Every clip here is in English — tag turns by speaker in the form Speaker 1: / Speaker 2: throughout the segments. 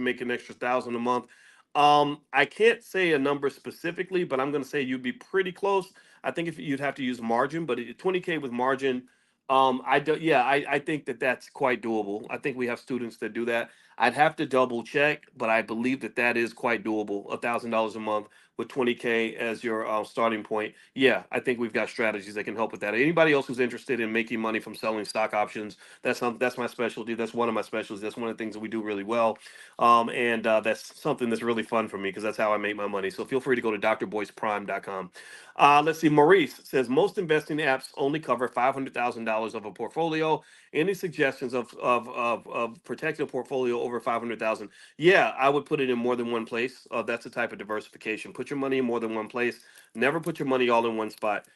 Speaker 1: make an extra thousand a month. I can't say a number specifically, but I'm going to say you'd be pretty close. I think if you'd have to use margin, but 20K with margin, I do, yeah, I think that that's quite doable. I think we have students that do that. I'd have to double check, but I believe that that is quite doable. $1,000 a month with 20K as your starting point. Yeah, I think we've got strategies that can help with that. Anybody else who's interested in making money from selling stock options, that's my specialty. That's one of my specialties. That's one of the things that we do really well. And that's something that's really fun for me because that's how I make my money. So feel free to go to drboyceprime.com. Let's see. Maurice says most investing apps only cover $500,000 of a portfolio. Any suggestions of protecting a portfolio over 500,000? Yeah, I would put it in more than one place. That's a type of diversification. Put your money in more than one place. Never put your money all in one spot.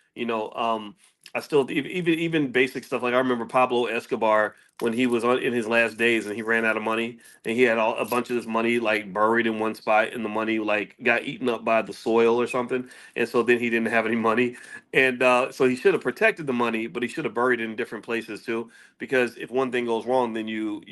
Speaker 1: I still even basic stuff like I remember Pablo Escobar when he was in his last days and he ran out of money and he had a bunch of this money like buried in one spot and the money like got eaten up by the soil or something, and so then he didn't have any money, and so he should have protected the money, but he should have buried it in different places too, because if one thing goes wrong, then you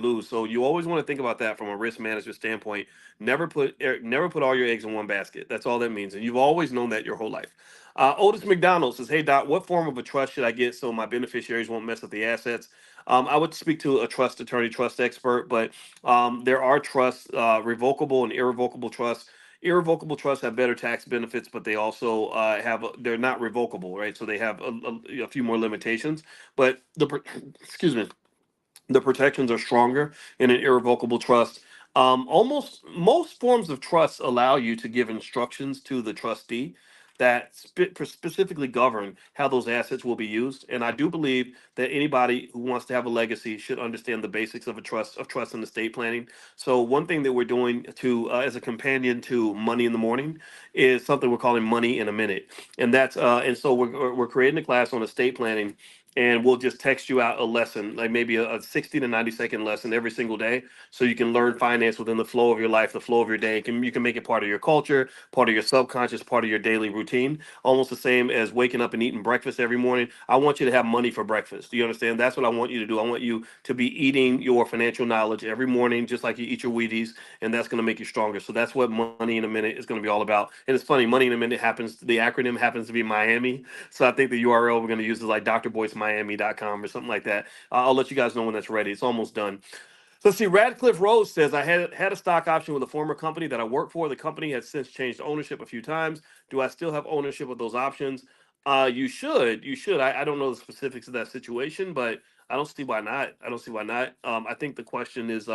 Speaker 1: lose. So you always want to think about that from a risk management standpoint. Never put all your eggs in one basket. That's all that means, and you've always known that your whole life. Otis McDonald says, "Hey Doc, what form of a trust should I get so my beneficiaries won't mess up the assets?" I would speak to a trust attorney, trust expert, but there are trusts, revocable and irrevocable trusts. Irrevocable trusts have better tax benefits, but they also they're not revocable, right? So they have a few more limitations. But excuse me, the protections are stronger in an irrevocable trust. Almost most forms of trust allow you to give instructions to the trustee that specifically govern how those assets will be used. And I do believe that anybody who wants to have a legacy should understand the basics of trust and estate planning. So one thing that we're doing to as a companion to Money in the Morning is something we're calling Money in a Minute, and so we're creating a class on estate planning, and we'll just text you out a lesson, like maybe a 60 to 90-second lesson every single day, so you can learn finance within the flow of your life, the flow of your day. You can make it part of your culture, part of your subconscious, part of your daily routine, almost the same as waking up and eating breakfast every morning. I want you to have money for breakfast. Do you understand? That's what I want you to do. I want you to be eating your financial knowledge every morning, just like you eat your Wheaties, and that's going to make you stronger. So that's what Money in a Minute is going to be all about. And it's funny, Money in a Minute the acronym happens to be Miami. So I think the URL we're going to use is like drboycemiami.com or something like that. I'll let you guys know when that's ready. It's almost done. So let's see, Radcliffe Rose says, I had a stock option with a former company that I worked for. The company has since changed ownership a few times. Do I still have ownership of those options? You should. You should. I don't know the specifics of that situation, but I don't see why not. I don't see why not. I think the question is,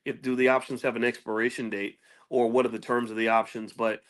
Speaker 1: if do the options have an expiration date, or what are the terms of the options? But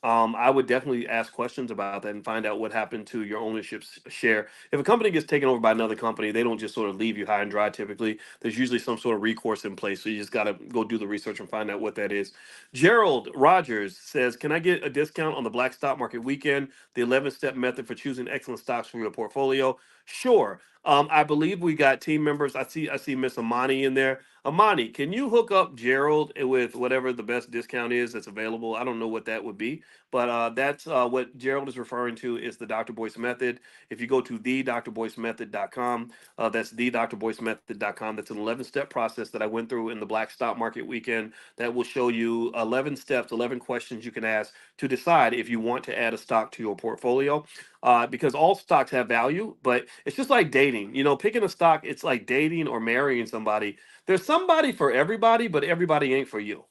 Speaker 1: I would definitely ask questions about that and find out what happened to your ownership share. If a company gets taken over by another company, they don't just sort of leave you high and dry. Typically, there's usually some sort of recourse in place. So you just got to go do the research and find out what that is. Gerald Rogers says, "Can I get a discount on the Black Stock Market Weekend? The 11-step method for choosing excellent stocks for your portfolio?" Sure. I believe we got team members. I see Miss Amani in there. Amani, can you hook up Gerald with whatever the best discount is that's available? I don't know what that would be, but that's what Gerald is referring to is the Dr. Boyce method. If you go to thedrboycemethod.com, that's thedrboycemethod.com. That's an 11-step process that I went through in the Black Stock Market Weekend that will show you 11 steps, 11 questions you can ask to decide if you want to add a stock to your portfolio. Because all stocks have value, but it's just like dating. Picking a stock, it's like dating or marrying somebody. There's somebody for everybody, but everybody ain't for you.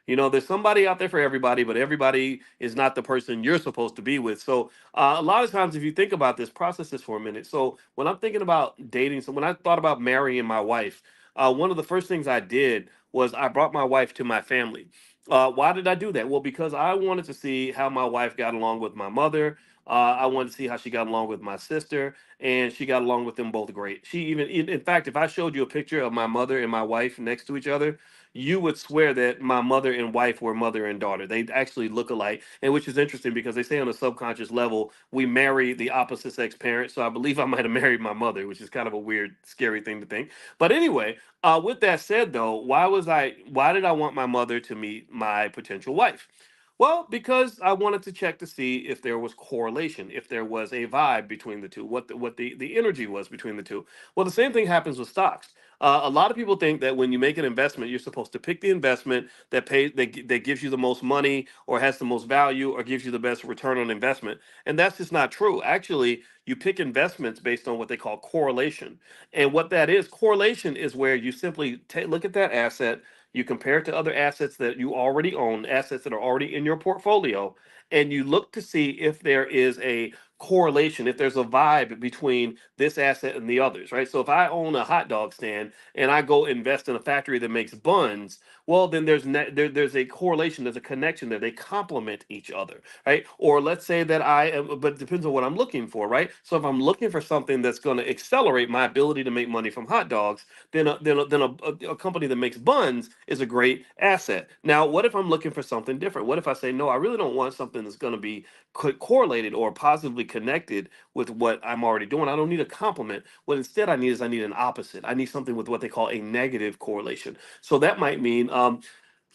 Speaker 1: There's somebody out there for everybody, but everybody is not the person you're supposed to be with. So a lot of times, if you think about this, process this for a minute. So when I'm thinking about dating, so when I thought about marrying my wife, one of the first things I did was I brought my wife to my family. Why did I do that? Well, because I wanted to see how my wife got along with my mother. I wanted to see how she got along with my sister, and she got along with them both great. She even, in fact, if I showed you a picture of my mother and my wife next to each other, you would swear that my mother and wife were mother and daughter. They actually look alike, and which is interesting because they say on a subconscious level we marry the opposite sex parent. So I believe I might have married my mother, which is kind of a weird, scary thing to think. But anyway, with that said, though, Why did I want my mother to meet my potential wife? Well, because I wanted to check to see if there was correlation, if there was a vibe between the two, what the energy was between the two. Well, the same thing happens with stocks. A lot of people think that when you make an investment, you're supposed to pick the investment that gives you the most money or has the most value or gives you the best return on investment. And that's just not true. Actually, you pick investments based on what they call correlation. And what that is, correlation is where you simply look at that asset, you compare it to other assets that you already own, assets that are already in your portfolio, and you look to see if there is a correlation, if there's a vibe between this asset and the others, right? So if I own a hot dog stand and I go invest in a factory that makes buns, well, then there's a correlation, there's a connection there. They complement each other, right? Or let's say that I am, but it depends on what I'm looking for, right? So if I'm looking for something that's going to accelerate my ability to make money from hot dogs, then a company that makes buns is a great asset. Now, what if I'm looking for something different? What if I say, no, I really don't want something that's going to be correlated or positively connected with what I'm already doing? I don't need a complement. What instead I need an opposite. I need something with what they call a negative correlation. So that might mean,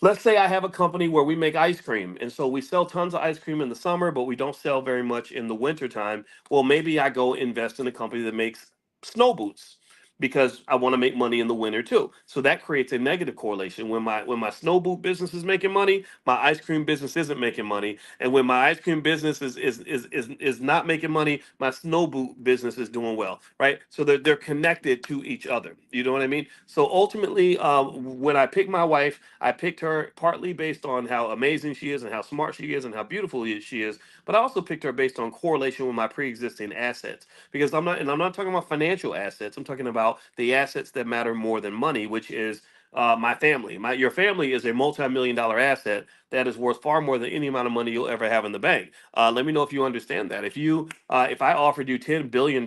Speaker 1: let's say I have a company where we make ice cream, and so we sell tons of ice cream in the summer, but we don't sell very much in the winter time. Well, maybe I go invest in a company that makes snow boots because I want to make money in the winter too. So that creates a negative correlation. When my snow boot business is making money, my ice cream business isn't making money. And when my ice cream business is not making money, my snow boot business is doing well, right? So they're connected to each other. You know what I mean? So ultimately, when I picked my wife, I picked her partly based on how amazing she is and how smart she is and how beautiful she is, but I also picked her based on correlation with my pre-existing assets. Because I'm not talking about financial assets. I'm talking about the assets that matter more than money, which is my family. Your family is a multi-million dollar asset that is worth far more than any amount of money you'll ever have in the bank. Let me know if you understand that. If I offered you $10 billion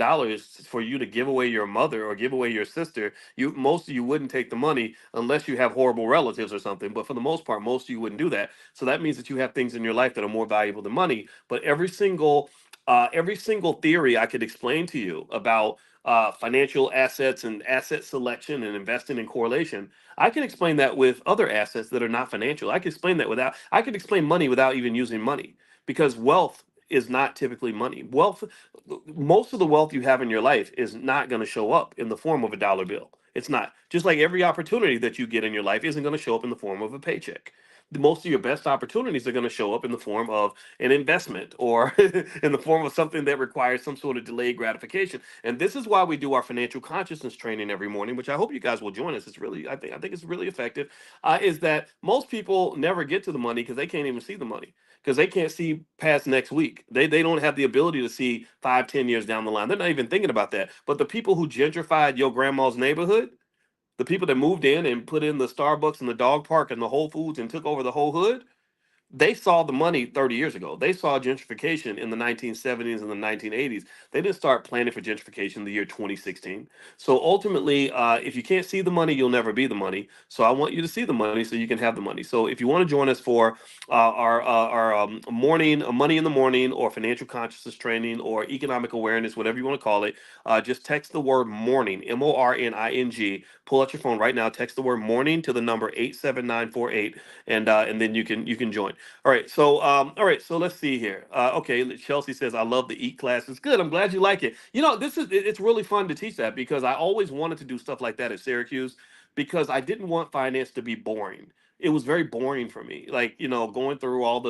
Speaker 1: for you to give away your mother or give away your sister, most of you wouldn't take the money unless you have horrible relatives or something. But for the most part, most of you wouldn't do that. So that means that you have things in your life that are more valuable than money. But every single theory I could explain to you about financial assets and asset selection and investing in correlation, I can explain that with other assets that are not financial. I could explain money without even using money, because wealth is not typically money. Most of the wealth you have in your life is not going to show up in the form of a dollar bill. It's not. Just like every opportunity that you get in your life isn't going to show up in the form of a paycheck. Most of your best opportunities are going to show up in the form of an investment or in the form of something that requires some sort of delayed gratification. And this is why we do our financial consciousness training every morning, which I hope you guys will join us. I think it's really effective. Is that most people never get to the money because they can't even see the money, because they can't see past next week. They don't have the ability to see 5, 10 years down the line. They're not even thinking about that. But the people who gentrified your grandma's neighborhood, the people that moved in and put in the Starbucks and the dog park and the Whole Foods and took over the whole hood, they saw the money 30 years ago. They saw gentrification in the 1970s and the 1980s. They didn't start planning for gentrification in the year 2016. So ultimately, if you can't see the money, you'll never be the money. So I want you to see the money so you can have the money. So if you want to join us for our morning, money in the morning, or financial consciousness training, or economic awareness, whatever you want to call it, just text the word morning, MORNING. Pull out your phone right now, text the word morning to the number 87948, and then you can join. All right, so let's see here. Okay, Chelsea says I love the eat classes. Good, I'm glad you like it. It's really fun to teach that, because I always wanted to do stuff like that at Syracuse, because I didn't want finance to be boring. It was very boring for me, like, going through all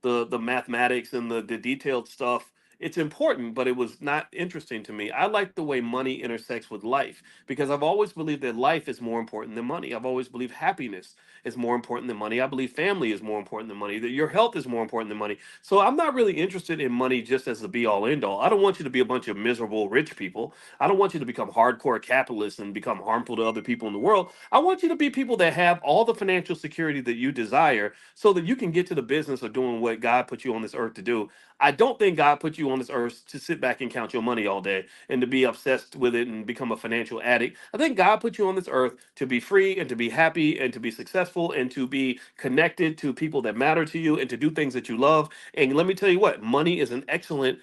Speaker 1: the mathematics and the detailed stuff. It's important, but it was not interesting to me. I like the way money intersects with life, because I've always believed that life is more important than money. I've always believed happiness is more important than money. I believe family is more important than money, that your health is more important than money. So I'm not really interested in money just as the be all end all. I don't want you to be a bunch of miserable rich people. I don't want you to become hardcore capitalists and become harmful to other people in the world. I want you to be people that have all the financial security that you desire, so that you can get to the business of doing what God put you on this earth to do. I don't think God put you on this earth to sit back and count your money all day and to be obsessed with it and become a financial addict. I think God put you on this earth to be free and to be happy and to be successful and to be connected to people that matter to you and to do things that you love. And let me tell you what, money is an excellent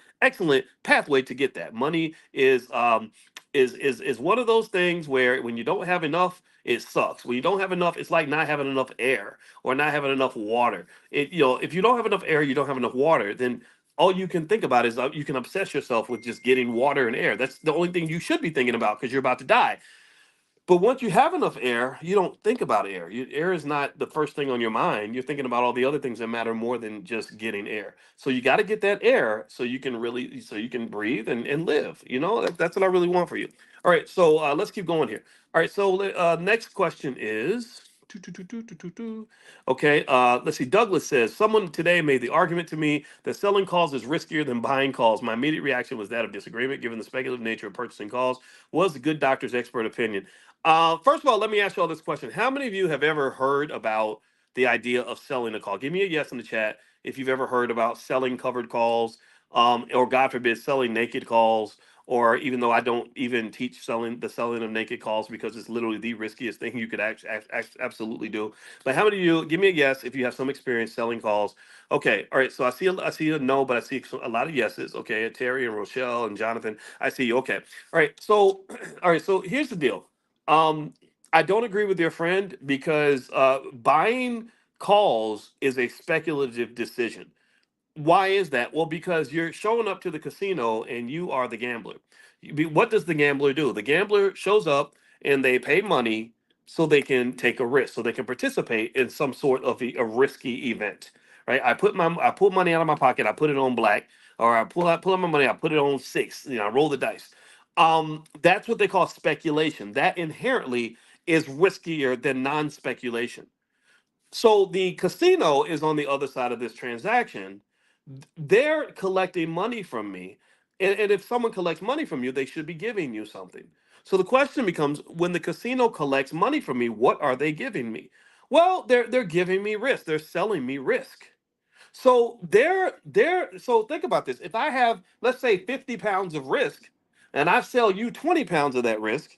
Speaker 1: pathway to get that. Money is one of those things where when you don't have enough, it sucks. When you don't have enough, it's like not having enough air or not having enough water. If you don't have enough air, you don't have enough water, then all you can think about is you can obsess yourself with just getting water and air. That's the only thing you should be thinking about, because you're about to die. But once you have enough air, you don't think about air. Air is not the first thing on your mind. You're thinking about all the other things that matter more than just getting air. So you got to get that air so you can really, so you can breathe and live. That's what I really want for you. All right, so let's keep going here. All right, so next question is. Okay, let's see. Douglas says, someone today made the argument to me that selling calls is riskier than buying calls. My immediate reaction was that of disagreement, given the speculative nature of purchasing calls. Was the good doctor's expert opinion? First of all, let me ask you all this question. How many of you have ever heard about the idea of selling a call? Give me a yes in the chat if you've ever heard about selling covered calls, or God forbid, selling naked calls, or even though I don't even teach selling of naked calls because it's literally the riskiest thing you could absolutely do. But how many of you, give me a yes if you have some experience selling calls? Okay, all right. So I see a no, but I see a lot of yeses. Okay, Terry and Rochelle and Jonathan, I see you. Okay, all right. So all right. So here's the deal. Um, I don't agree with your friend because buying calls is a speculative decision. Why is that? Well, because you're showing up to the casino and you are the gambler. What does the gambler do? The gambler shows up and they pay money so they can take a risk, so they can participate in some sort of a risky event, right? I pull money out of my pocket, I put it on black, or I pull out my money, I put it on six. I roll the dice. That's what they call speculation. That inherently is riskier than non-speculation. So the casino is on the other side of this transaction. They're collecting money from me. And if someone collects money from you, they should be giving you something. So the question becomes, when the casino collects money from me, what are they giving me? Well, they're giving me risk. They're selling me risk. So think about this. If I have, let's say, 50 pounds of risk and I sell you 20 pounds of that risk,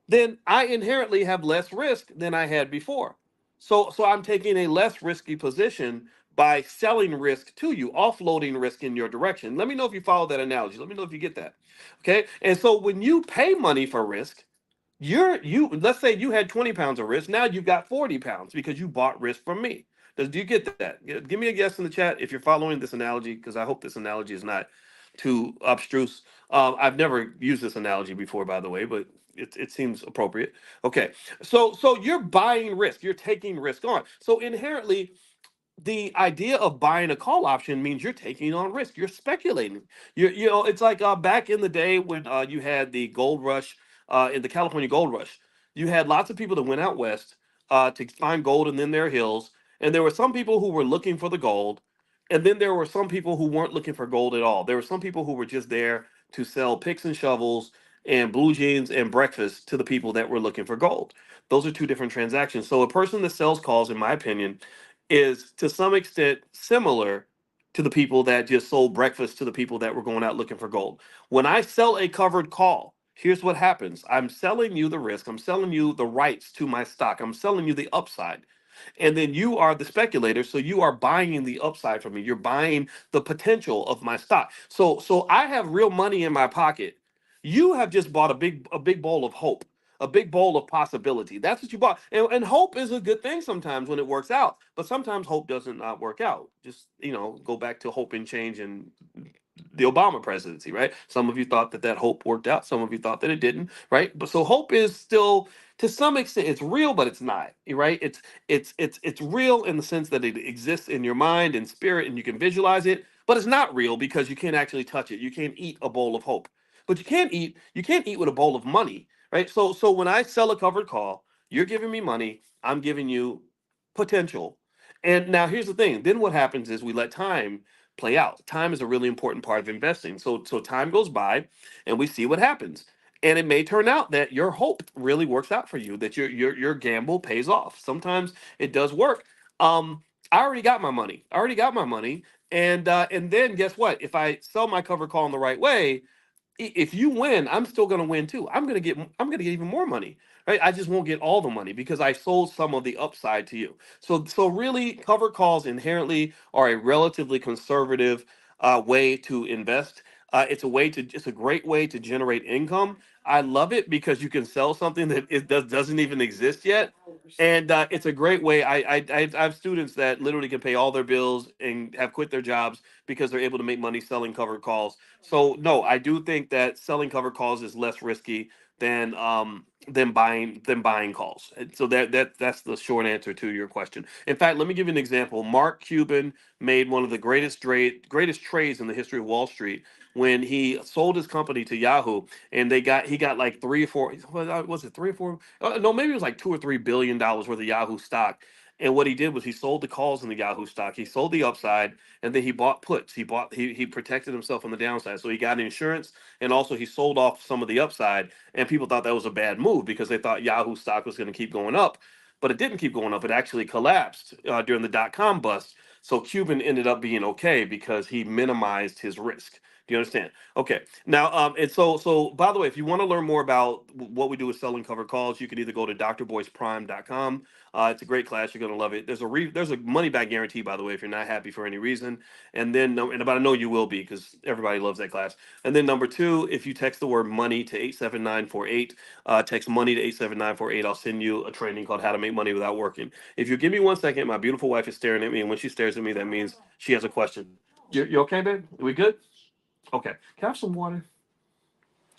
Speaker 1: then I inherently have less risk than I had before. So I'm taking a less risky position by selling risk to you, offloading risk in your direction. Let me know if you follow that analogy. Let me know if you get that. Okay? And so when you pay money for risk, let's say you had 20 pounds of risk, now you've got 40 pounds because you bought risk from me. Do you get that? Give me a guess in the chat if you're following this analogy, because I hope this analogy is not too abstruse. I've never used this analogy before, by the way, but it seems appropriate. Okay, so you're buying risk, you're taking risk on. So inherently, the idea of buying a call option means you're taking on risk. You're speculating. It's like back in the day when you had the gold rush, in the California gold rush. You had lots of people that went out west to find gold and then their hills, and there were some people who were looking for the gold, and then there were some people who weren't looking for gold at all. There were some people who were just there to sell picks and shovels and blue jeans and breakfast to the people that were looking for gold. Those are two different transactions. So a person that sells calls, in my opinion, is to some extent similar to the people that just sold breakfast to the people that were going out looking for gold. When I sell a covered call, here's what happens. I'm selling you the risk. I'm selling you the rights to my stock. I'm selling you the upside. And then you are the speculator, so you are buying the upside from me. You're buying the potential of my stock. So I have real money in my pocket. You have just bought a big bowl of hope, a big bowl of possibility. That's what you bought. And hope is a good thing sometimes when it works out, but sometimes hope doesn't not work out. Just, go back to hope and change and the Obama presidency, right? Some of you thought that hope worked out. Some of you thought that it didn't, right? But so hope is still, to some extent, it's real, but it's not, right? It's real in the sense that it exists in your mind and spirit, and you can visualize it, but it's not real because you can't actually touch it. You can't eat a bowl of hope, but you can't eat with a bowl of money, right? So when I sell a covered call, you're giving me money, I'm giving you potential. And now here's the thing. Then what happens is we let time play out. Time is a really important part of investing. So time goes by and we see what happens. And it may turn out that your hope really works out for you, that your gamble pays off. Sometimes it does work. I already got my money. I already got my money. And then guess what? If I sell my cover call in the right way, if you win, I'm still going to win too. I'm going to get even more money. Right? I just won't get all the money because I sold some of the upside to you. So really, cover calls inherently are a relatively conservative way to invest. It's a great way to generate income. I love it because you can sell something that doesn't even exist yet, and it's a great way. I have students that literally can pay all their bills and have quit their jobs because they're able to make money selling covered calls. So no, I do think that selling covered calls is less risky than buying calls. And so that's the short answer to your question. In fact, let me give you an example. Mark Cuban made one of the greatest trades in the history of Wall Street when he sold his company to Yahoo, and he got like 3 or 4, was it 3 or 4, no, maybe it was like $2 or $3 billion worth of Yahoo stock. And what he did was he sold the calls in the Yahoo stock, he sold the upside, and then he bought puts. He protected himself on the downside. So he got insurance, and also he sold off some of the upside. And people thought that was a bad move because they thought Yahoo stock was going to keep going up, but it didn't keep going up. It actually collapsed during the dot-com bust. So Cuban ended up being okay because he minimized his risk. Do you understand? Okay. Now, and so by the way, if you want to learn more about what we do with selling covered calls, you can either go to drboyceprime.com. It's a great class. You're gonna love it. There's a money back guarantee, by the way, if you're not happy for any reason. And then but I know you will be because everybody loves that class. And then number two, if you text the word money to 87948, text money to 87948, I'll send you a training called How to Make Money Without Working. If you give me 1 second, my beautiful wife is staring at me, and when she stares at me, that means she has a question. You okay, babe? Are we good? Okay. Can I have some water?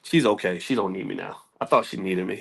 Speaker 1: She's okay. She don't need me now. I thought she needed me.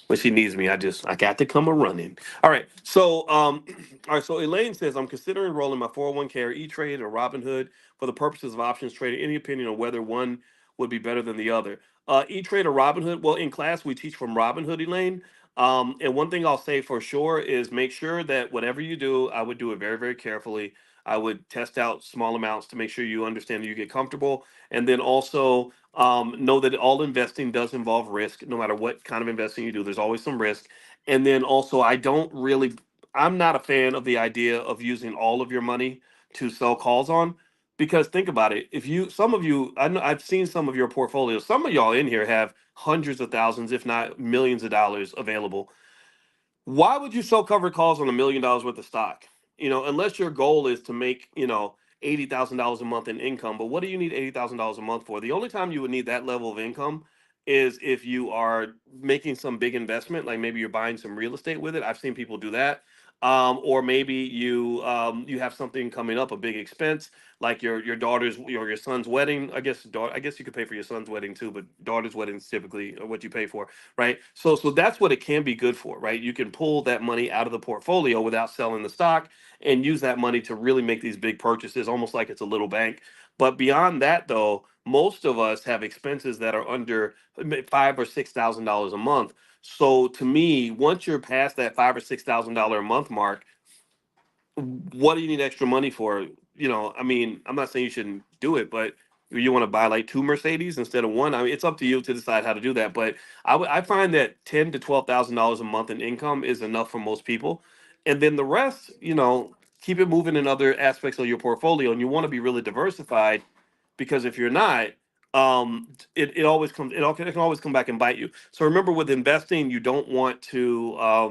Speaker 1: When she needs me, I got to come a running. All right. So all right, so Elaine says I'm considering rolling my 401k or E-Trade or Robinhood for the purposes of options trading. Any opinion on whether one would be better than the other? E-Trade or Robinhood? Well, in class we teach from Robinhood, Elaine. And one thing I'll say for sure is make sure that whatever you do, I would do it very, very carefully. I would test out small amounts to make sure you understand that you get comfortable. And then also know that all investing does involve risk. No matter what kind of investing you do, there's always some risk. And then also, I'm not a fan of the idea of using all of your money to sell calls on. Because think about it, some of you, I know I've seen some of your portfolios. Some of y'all in here have hundreds of thousands, if not millions of dollars available. Why would you sell covered calls on $1 million worth of stock? Unless your goal is to make, $80,000 a month in income. But what do you need $80,000 a month for? The only time you would need that level of income is if you are making some big investment, like maybe you're buying some real estate with it. I've seen people do that. Or maybe you have something coming up, a big expense, like your daughter's or your son's wedding. I guess you could pay for your son's wedding too, but daughter's weddings typically are what you pay for, right? So that's what it can be good for, right? You can pull that money out of the portfolio without selling the stock and use that money to really make these big purchases, almost like it's a little bank. But beyond that, though, most of us have expenses that are under $5,000 or $6,000 a month. So to me, once you're past that $5,000 or $6,000 a month mark, what do you need extra money for? I mean, I'm not saying you shouldn't do it, but you want to buy like two Mercedes instead of one. I mean, it's up to you to decide how to do that. But I find that $10,000 to $12,000 a month in income is enough for most people, and then the rest, keep it moving in other aspects of your portfolio. And you want to be really diversified because if you're not, it can always come back and bite you. So remember, with investing, you don't want to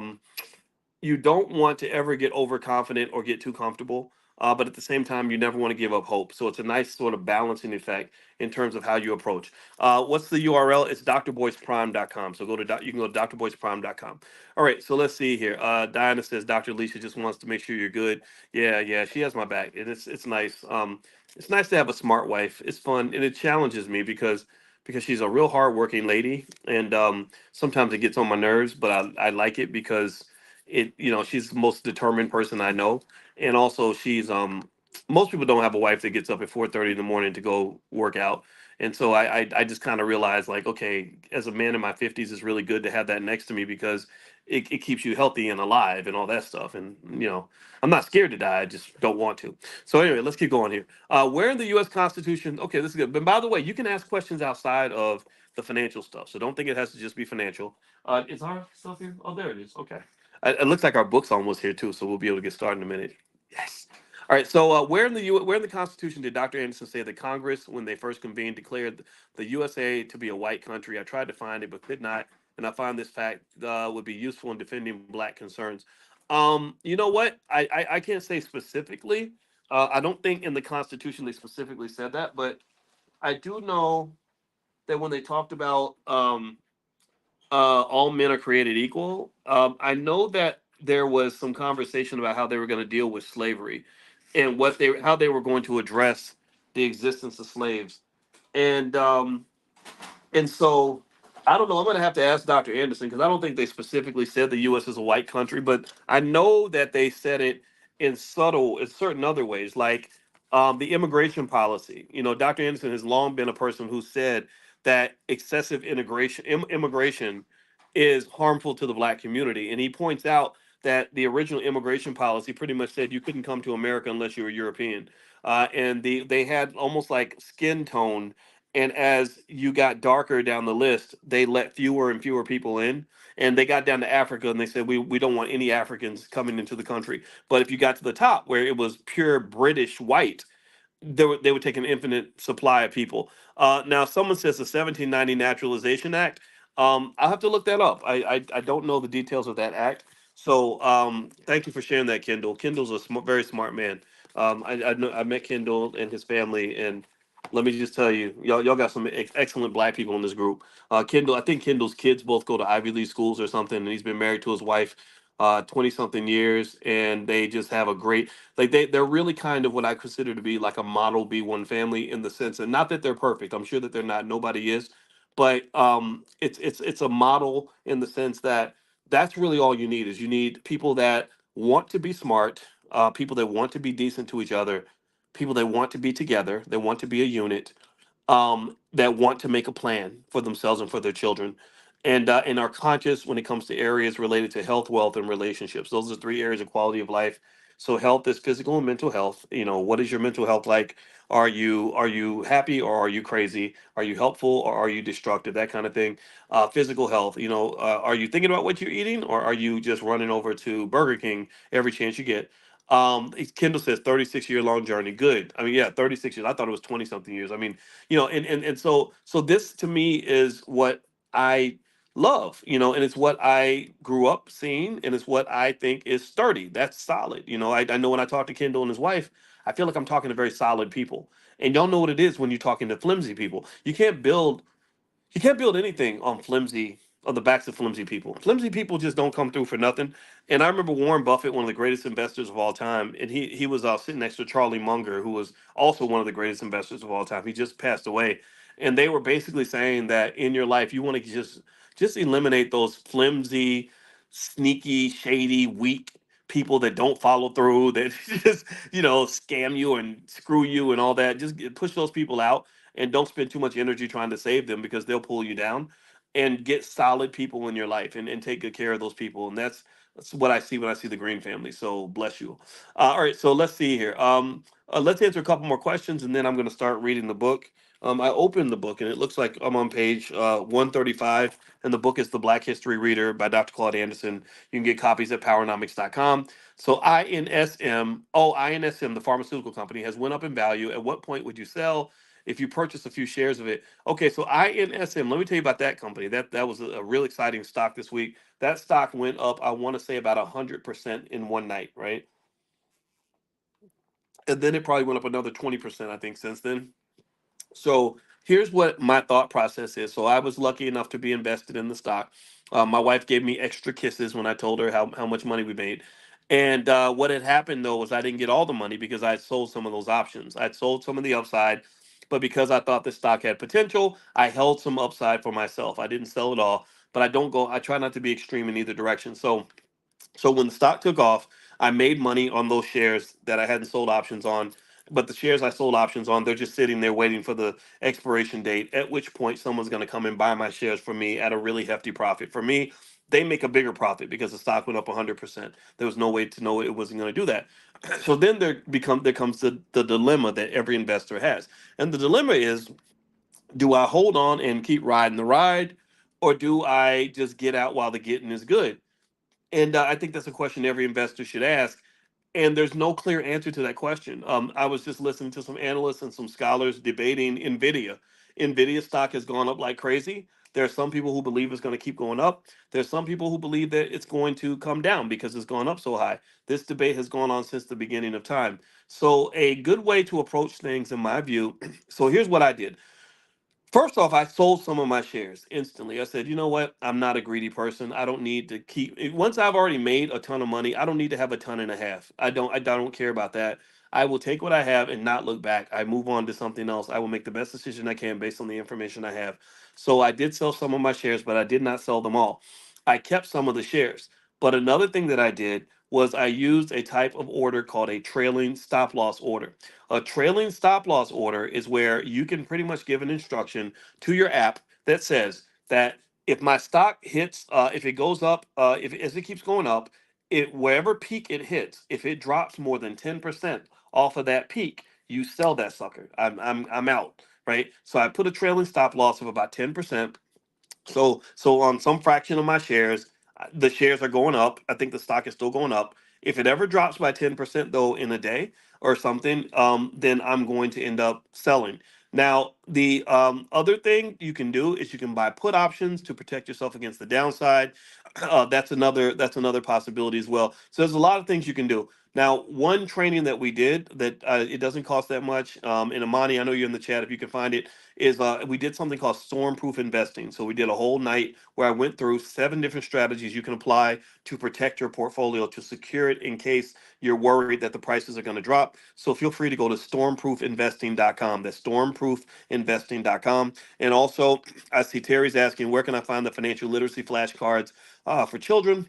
Speaker 1: ever get overconfident or get too comfortable. But at the same time, you never want to give up hope. So it's a nice sort of balancing effect in terms of how you approach. What's the URL? It's drboyceprime.com. So you can go to drboyceprime.com. All right, so let's see here. Diana says Dr. Alicia just wants to make sure you're good. Yeah, yeah, she has my back, and it's nice. It's nice to have a smart wife. It's fun, and it challenges me because she's a real hardworking lady, and sometimes it gets on my nerves, but I like it because she's the most determined person I know. And also she's most people don't have a wife that gets up at 4:30 in the morning to go work out. And so I just kind of realized, like, okay, as a man in my 50s, it's really good to have that next to me because it keeps you healthy and alive and all that stuff. And I'm not scared to die, I just don't want to. So anyway, let's keep going here. Where in the US Constitution? Okay, this is good. But by the way, you can ask questions outside of the financial stuff, so don't think it has to just be financial. Is our stuff here? Oh, there it is. Okay. It looks like our book's almost here too, so we'll be able to get started in a minute. Yes. All right. So, where in the Constitution did Dr. Anderson say that Congress, when they first convened, declared the USA to be a white country? I tried to find it, but could not, and I found this fact would be useful in defending Black concerns. You know what? I can't say specifically. I don't think in the Constitution they specifically said that, but I do know that when they talked about all men are created equal. I know that there was some conversation about how they were going to deal with slavery and how they were going to address the existence of slaves, and so I don't know. I'm going to have to ask Dr. Anderson because I don't think they specifically said the U.S. is a white country, but I know that they said it in certain other ways, like the immigration policy. You know, Dr. Anderson has long been a person who said that excessive immigration is harmful to the black community, and he points out that the original immigration policy pretty much said you couldn't come to America unless you were European, and they had almost like skin tone, and as you got darker down the list, they let fewer and fewer people in. And they got down to Africa and they said, we don't want any Africans coming into the country. But if you got to the top where it was pure British white, they would take an infinite supply of people. Now, someone says the 1790 Naturalization Act. I'll have to look that up. I don't know the details of that act. So thank you for sharing that, Kendall. Kendall's a very smart man. I met Kendall and his family, and let me just tell you, y'all got some excellent black people in this group. Kendall, I think Kendall's kids both go to Ivy League schools or something, and he's been married to his wife 20 something years, and they just have a great, like they're really kind of what I consider to be like a model B1 family, in the sense, and not that they're perfect, I'm sure that they're not, nobody is, but it's a model in the sense that that's really all you need. Is you need people that want to be smart, people that want to be decent to each other, people that want to be together, they want to be a unit, that want to make a plan for themselves and for their children, and are conscious when it comes to areas related to health, wealth, and relationships. Those are three areas of quality of life. So health is physical and mental health. You know, what is your mental health like? Are you happy or are you crazy? Are you helpful or are you destructive? That kind of thing. Physical health. You know, are you thinking about what you're eating or are you just running over to Burger King every chance you get? Kendall says 36-year long journey. Good. I mean, yeah, 36 years. I thought it was 20 something years. I mean, you know, and so this to me is what I love, you know, and it's what I grew up seeing, and it's what I think is sturdy. That's solid. You know, I know when I talk to Kendall and his wife, I feel like I'm talking to very solid people. And y'all know what it is when you're talking to flimsy people. You can't build anything on the backs of flimsy people. Flimsy people just don't come through for nothing. And I remember Warren Buffett, one of the greatest investors of all time, and he was sitting next to Charlie Munger, who was also one of the greatest investors of all time. He just passed away, and they were basically saying that in your life you want to just eliminate those flimsy, sneaky, shady, weak people that don't follow through, that just scam you and screw you and all that. Just push those people out and don't spend too much energy trying to save them because they'll pull you down, and get solid people in your life, and take good care of those people. And that's what I see when I see the Green family. So bless you. All right, so let's see here. Let's answer a couple more questions, and then I'm going to start reading the book. I opened the book and it looks like I'm on page 135, and the book is The Black History Reader by Dr. Claude Anderson. You can get copies at powernomics.com. So INSM, the pharmaceutical company, has went up in value. At what point would you sell if you purchase a few shares of it? Okay, so INSM, let me tell you about that company. That was a real exciting stock this week. That stock went up, I want to say about 100% in one night, right? And then it probably went up another 20%, I think, since then. So here's what my thought process is. So I was lucky enough to be invested in the stock. My wife gave me extra kisses when I told her how much money we made. And what had happened though was I didn't get all the money because I had sold some of those options. I'd sold some of the upside, but because I thought the stock had potential, I held some upside for myself. I didn't sell it all, but I try not to be extreme in either direction. So when the stock took off, I made money on those shares that I hadn't sold options on. But the shares I sold options on, they're just sitting there waiting for the expiration date, at which point someone's going to come and buy my shares for me at a really hefty profit. For me, they make a bigger profit because the stock went up 100%. There was no way to know it wasn't going to do that. So then there comes the dilemma that every investor has. And the dilemma is, do I hold on and keep riding the ride, or do I just get out while the getting is good? And I think that's a question every investor should ask. And there's no clear answer to that question. I was just listening to some analysts and some scholars debating NVIDIA. NVIDIA stock has gone up like crazy. There are some people who believe it's going to keep going up. There's some people who believe that it's going to come down because it's gone up so high. This debate has gone on since the beginning of time. So, a good way to approach things, in my view, so here's what I did. First off, I sold some of my shares instantly. I said, you know what? I'm not a greedy person. I don't need to once I've already made a ton of money, I don't need to have a ton and a half. I don't care about that. I will take what I have and not look back. I move on to something else. I will make the best decision I can based on the information I have. So I did sell some of my shares, but I did not sell them all. I kept some of the shares. But another thing that I did was I used a type of order called a trailing stop loss order. A trailing stop loss order is where you can pretty much give an instruction to your app that says that if my stock hits, if it goes up, if as it keeps going up, it wherever peak it hits, if it drops more than 10% off of that peak, you sell that sucker. I'm out, right? So I put a trailing stop loss of about 10%. So on some fraction of my shares, the shares are going up. I think the stock is still going up. If it ever drops by 10% though in a day or something, then I'm going to end up selling. Now, the other thing you can do is you can buy put options to protect yourself against the downside. That's another possibility as well. So there's a lot of things you can do. Now, one training that we did that it doesn't cost that much. And Amani, I know you're in the chat. If you can find it, is we did something called stormproof investing. So we did a whole night where I went through 7 different strategies you can apply to protect your portfolio, to secure it in case you're worried that the prices are going to drop. So feel free to go to stormproofinvesting.com. That's stormproofinvesting.com. And also, I see Terry's asking, where can I find the financial literacy flashcards for children?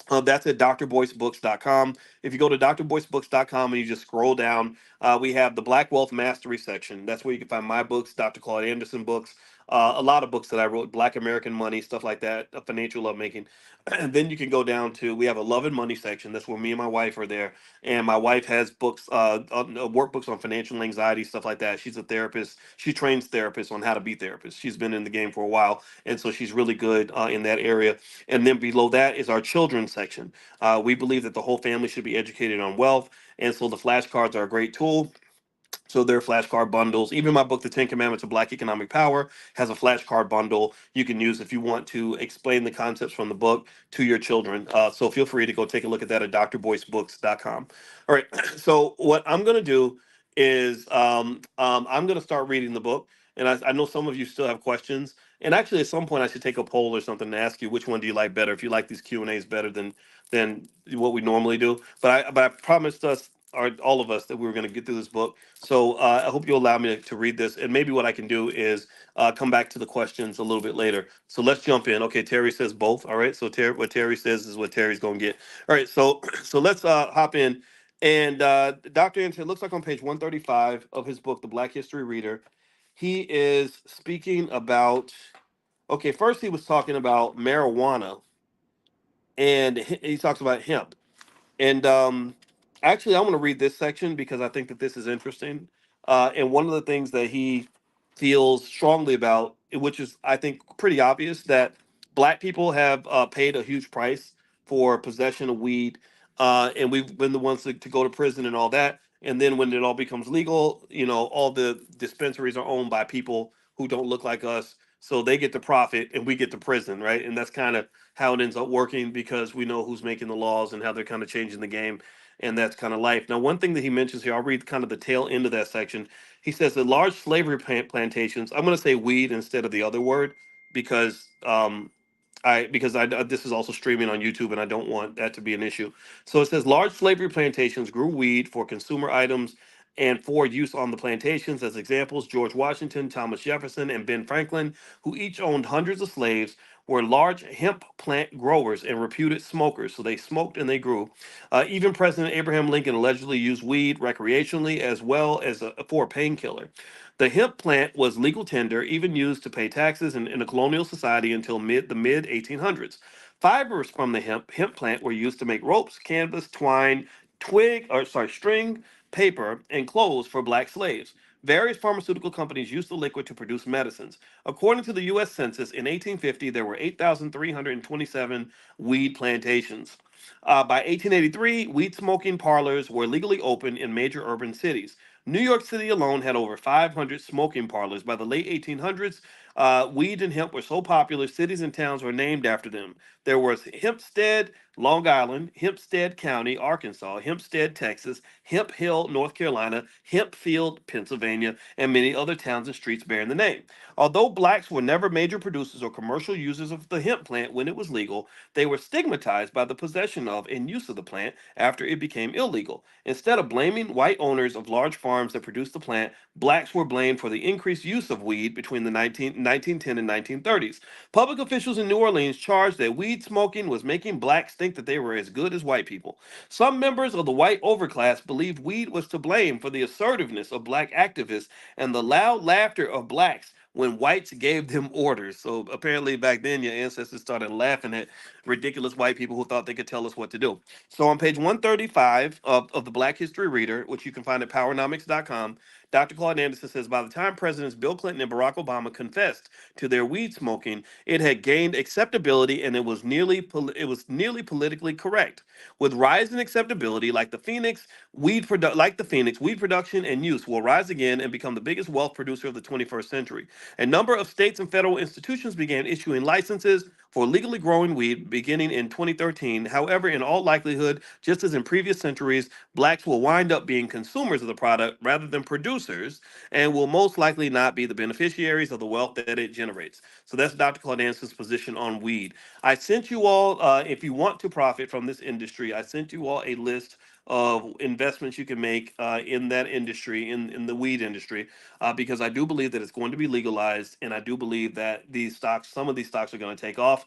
Speaker 1: That's at drboycebooks.com. If you go to drboycebooks.com and you just scroll down, we have the Black Wealth Mastery section. That's where you can find my books, Dr. Claude Anderson books, a lot of books that I wrote, Black American Money, stuff like that, financial lovemaking. And then you can go down to, we have a Love and Money section. That's where me and my wife are there. And my wife has books, workbooks on financial anxiety, stuff like that. She's a therapist. She trains therapists on how to be therapists. She's been in the game for a while. And so she's really good in that area. And then below that is our children's section. We believe that the whole family should be educated on wealth. And so the flashcards are a great tool. So there are flashcard bundles. Even my book, The 10 Commandments of Black Economic Power, has a flashcard bundle you can use if you want to explain the concepts from the book to your children. So feel free to go take a look at that at drboycebooks.com. All right. So what I'm going to do is I'm going to start reading the book. And I know some of you still have questions. And actually, at some point, I should take a poll or something to ask you which one do you like better. If you like these Q&As better than what we normally do. But I promised us, or all of us, that we were going to get through this book. So I hope you'll allow me to read this. And maybe what I can do is come back to the questions a little bit later. So let's jump in. Okay, Terry says both. All right. So what Terry says is what Terry's going to get. All right. So so let's hop in. And Dr. Anderson, it looks like on page 135 of his book, The Black History Reader, he is speaking about. Okay, first he was talking about marijuana, and he talks about hemp. And actually, I want to read this section because I think that this is interesting. And one of the things that he feels strongly about, which is, I think, pretty obvious, that black people have paid a huge price for possession of weed. And we've been the ones to go to prison and all that. And then when it all becomes legal, all the dispensaries are owned by people who don't look like us. So they get the profit and we get the prison, right? And that's kind of how it ends up working because we know who's making the laws and how they're kind of changing the game. And that's kind of life. Now, one thing that he mentions here, I'll read kind of the tail end of that section. He says that large slavery plantations, I'm going to say weed instead of the other word because because this is also streaming on YouTube and I don't want that to be an issue. So it says large slavery plantations grew weed for consumer items and for use on the plantations. As examples, George Washington, Thomas Jefferson, and Ben Franklin, who each owned hundreds of slaves, were large hemp plant growers and reputed smokers. So they smoked and they grew. Even President Abraham Lincoln allegedly used weed recreationally as well as for a painkiller. The hemp plant was legal tender, even used to pay taxes in a colonial society until the mid 1800s. Fibers from the hemp plant were used to make ropes, canvas, twine, string, paper, and clothes for black slaves. Various pharmaceutical companies used the liquid to produce medicines. According to the U.S. Census, in 1850, there were 8,327 weed plantations. By 1883, weed smoking parlors were legally open in major urban cities. New York City alone had over 500 smoking parlors. By the late 1800s, weed and hemp were so popular, cities and towns were named after them. There was Hempstead, Long Island, Hempstead County, Arkansas, Hempstead, Texas, Hemp Hill, North Carolina, Hempfield, Pennsylvania, and many other towns and streets bearing the name. Although blacks were never major producers or commercial users of the hemp plant when it was legal, they were stigmatized by the possession of and use of the plant after it became illegal. Instead of blaming white owners of large farms that produced the plant, blacks were blamed for the increased use of weed between the 1910 and 1930s. Public officials in New Orleans charged that weed smoking was making blacks think that they were as good as white people. Some members of the white overclass believed weed was to blame for the assertiveness of black activists and the loud laughter of blacks when whites gave them orders. So apparently back then your ancestors started laughing at ridiculous white people who thought they could tell us what to do. So on page 135 of the Black History Reader, which you can find at powernomics.com, Dr. Claude Anderson says by the time Presidents Bill Clinton and Barack Obama confessed to their weed smoking, it had gained acceptability and it was nearly politically correct. With rising acceptability, like the Phoenix, weed production and use will rise again and become the biggest wealth producer of the 21st century. A number of states and federal institutions began issuing licenses for legally growing weed beginning in 2013. However, in all likelihood, just as in previous centuries, blacks will wind up being consumers of the product rather than producers and will most likely not be the beneficiaries of the wealth that it generates. So that's Dr. Claude Anson's position on weed. I sent you all, if you want to profit from this industry, I sent you all a list of investments you can make in that industry, in the weed industry, because I do believe that it's going to be legalized, and I do believe that some of these stocks are going to take off.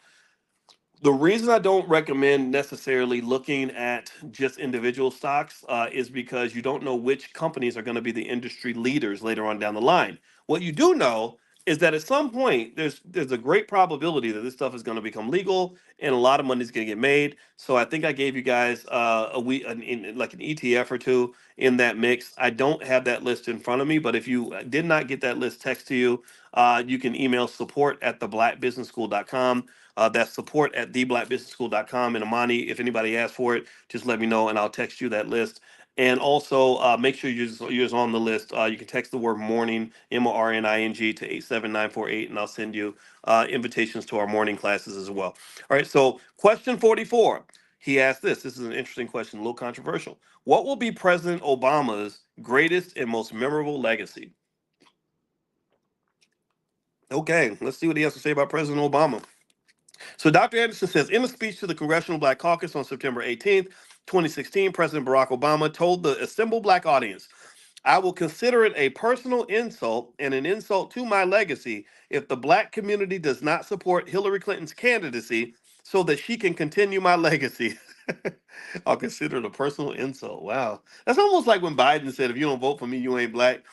Speaker 1: The reason I don't recommend necessarily looking at just individual stocks is because you don't know which companies are going to be the industry leaders later on down the line. What you do know is that at some point there's a great probability that this stuff is going to become legal and a lot of money is going to get made. So I think I gave you guys like an ETF or two in that mix. I don't have that list in front of me, but if you did not get that list text to you, you can email support@theblackbusinessschool.com. That's support at theblackbusinessschool.com. And Amani, if anybody asks for it, just let me know and I'll text you that list. And also make sure you're on the list. You can text the word morning, MORNING, to 87948, and I'll send you invitations to our morning classes as well. All right, so question 44. He asked this. This is an interesting question, a little controversial. What will be President Obama's greatest and most memorable legacy? Okay, let's see what he has to say about President Obama. So Dr. Anderson says in a speech to the Congressional Black Caucus on September 18th, 2016, President Barack Obama told the assembled black audience, I will consider it a personal insult and an insult to my legacy if the black community does not support Hillary Clinton's candidacy so that she can continue my legacy. I'll consider it a personal insult. Wow. That's almost like when Biden said, if you don't vote for me, you ain't black.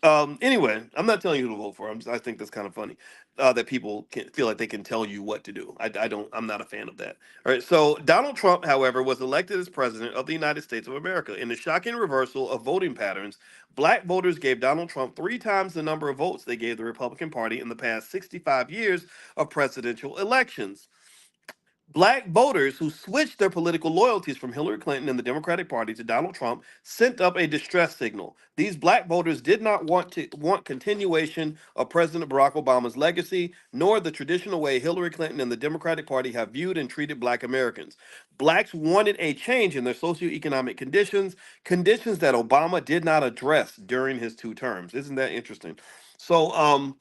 Speaker 1: Anyway, I'm not telling you who to vote for. I think that's kind of funny that people can feel like they can tell you what to do. I don't. I'm not a fan of that. All right. So Donald Trump, however, was elected as president of the United States of America. In the shocking reversal of voting patterns, black voters gave Donald Trump three times the number of votes they gave the Republican Party in the past 65 years of presidential elections. Black voters who switched their political loyalties from Hillary Clinton and the Democratic Party to Donald Trump sent up a distress signal. These black voters did not want continuation of President Barack Obama's legacy, nor the traditional way Hillary Clinton and the Democratic Party have viewed and treated black Americans. Blacks wanted a change in their socioeconomic conditions, conditions that Obama did not address during his two terms. Isn't that interesting? So,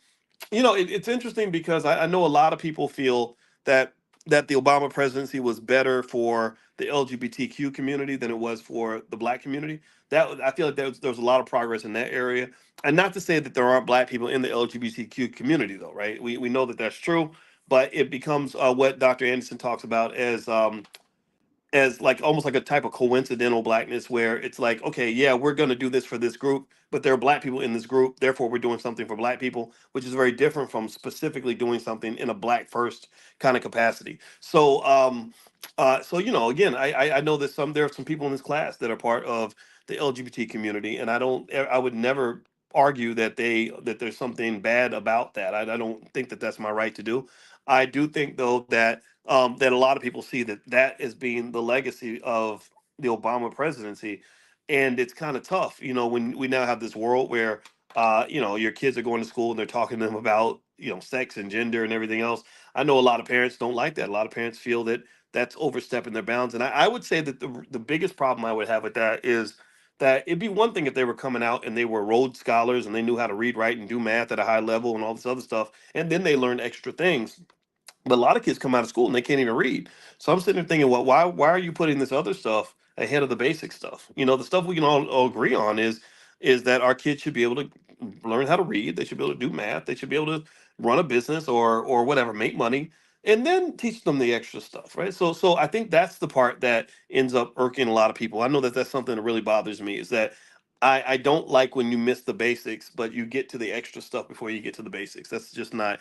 Speaker 1: it's interesting because I know a lot of people feel that the Obama presidency was better for the LGBTQ community than it was for the black community. That I feel like there was a lot of progress in that area, and not to say that there aren't black people in the LGBTQ community, though, right? We know that that's true, but it becomes what Dr. Anderson talks about as like almost like a type of coincidental blackness where it's like, okay, yeah, we're going to do this for this group, but there are black people in this group, therefore we're doing something for black people, which is very different from specifically doing something in a black first kind of capacity. So again, I know that there are some people in this class that are part of the LGBT community, and I would never argue that there's something bad about that. I don't think that that's my right to do. I do think though that a lot of people see that as being the legacy of the Obama presidency, and it's kind of tough, when we now have this world where your kids are going to school and they're talking to them about sex and gender and everything else. I know a lot of parents don't like that. A lot of parents feel that that's overstepping their bounds. And I would say that the biggest problem I would have with that is that it'd be one thing if they were coming out and they were Rhodes scholars and they knew how to read, write, and do math at a high level and all this other stuff, and then they learned extra things. But a lot of kids come out of school and they can't even read. So I'm sitting there thinking, well, why are you putting this other stuff ahead of the basic stuff? The stuff we can all agree on is that our kids should be able to learn how to read. They should be able to do math. They should be able to run a business or whatever, make money, and then teach them the extra stuff, right? So I think that's the part that ends up irking a lot of people. I know that that's something that really bothers me is that I don't like when you miss the basics, but you get to the extra stuff before you get to the basics. That's just not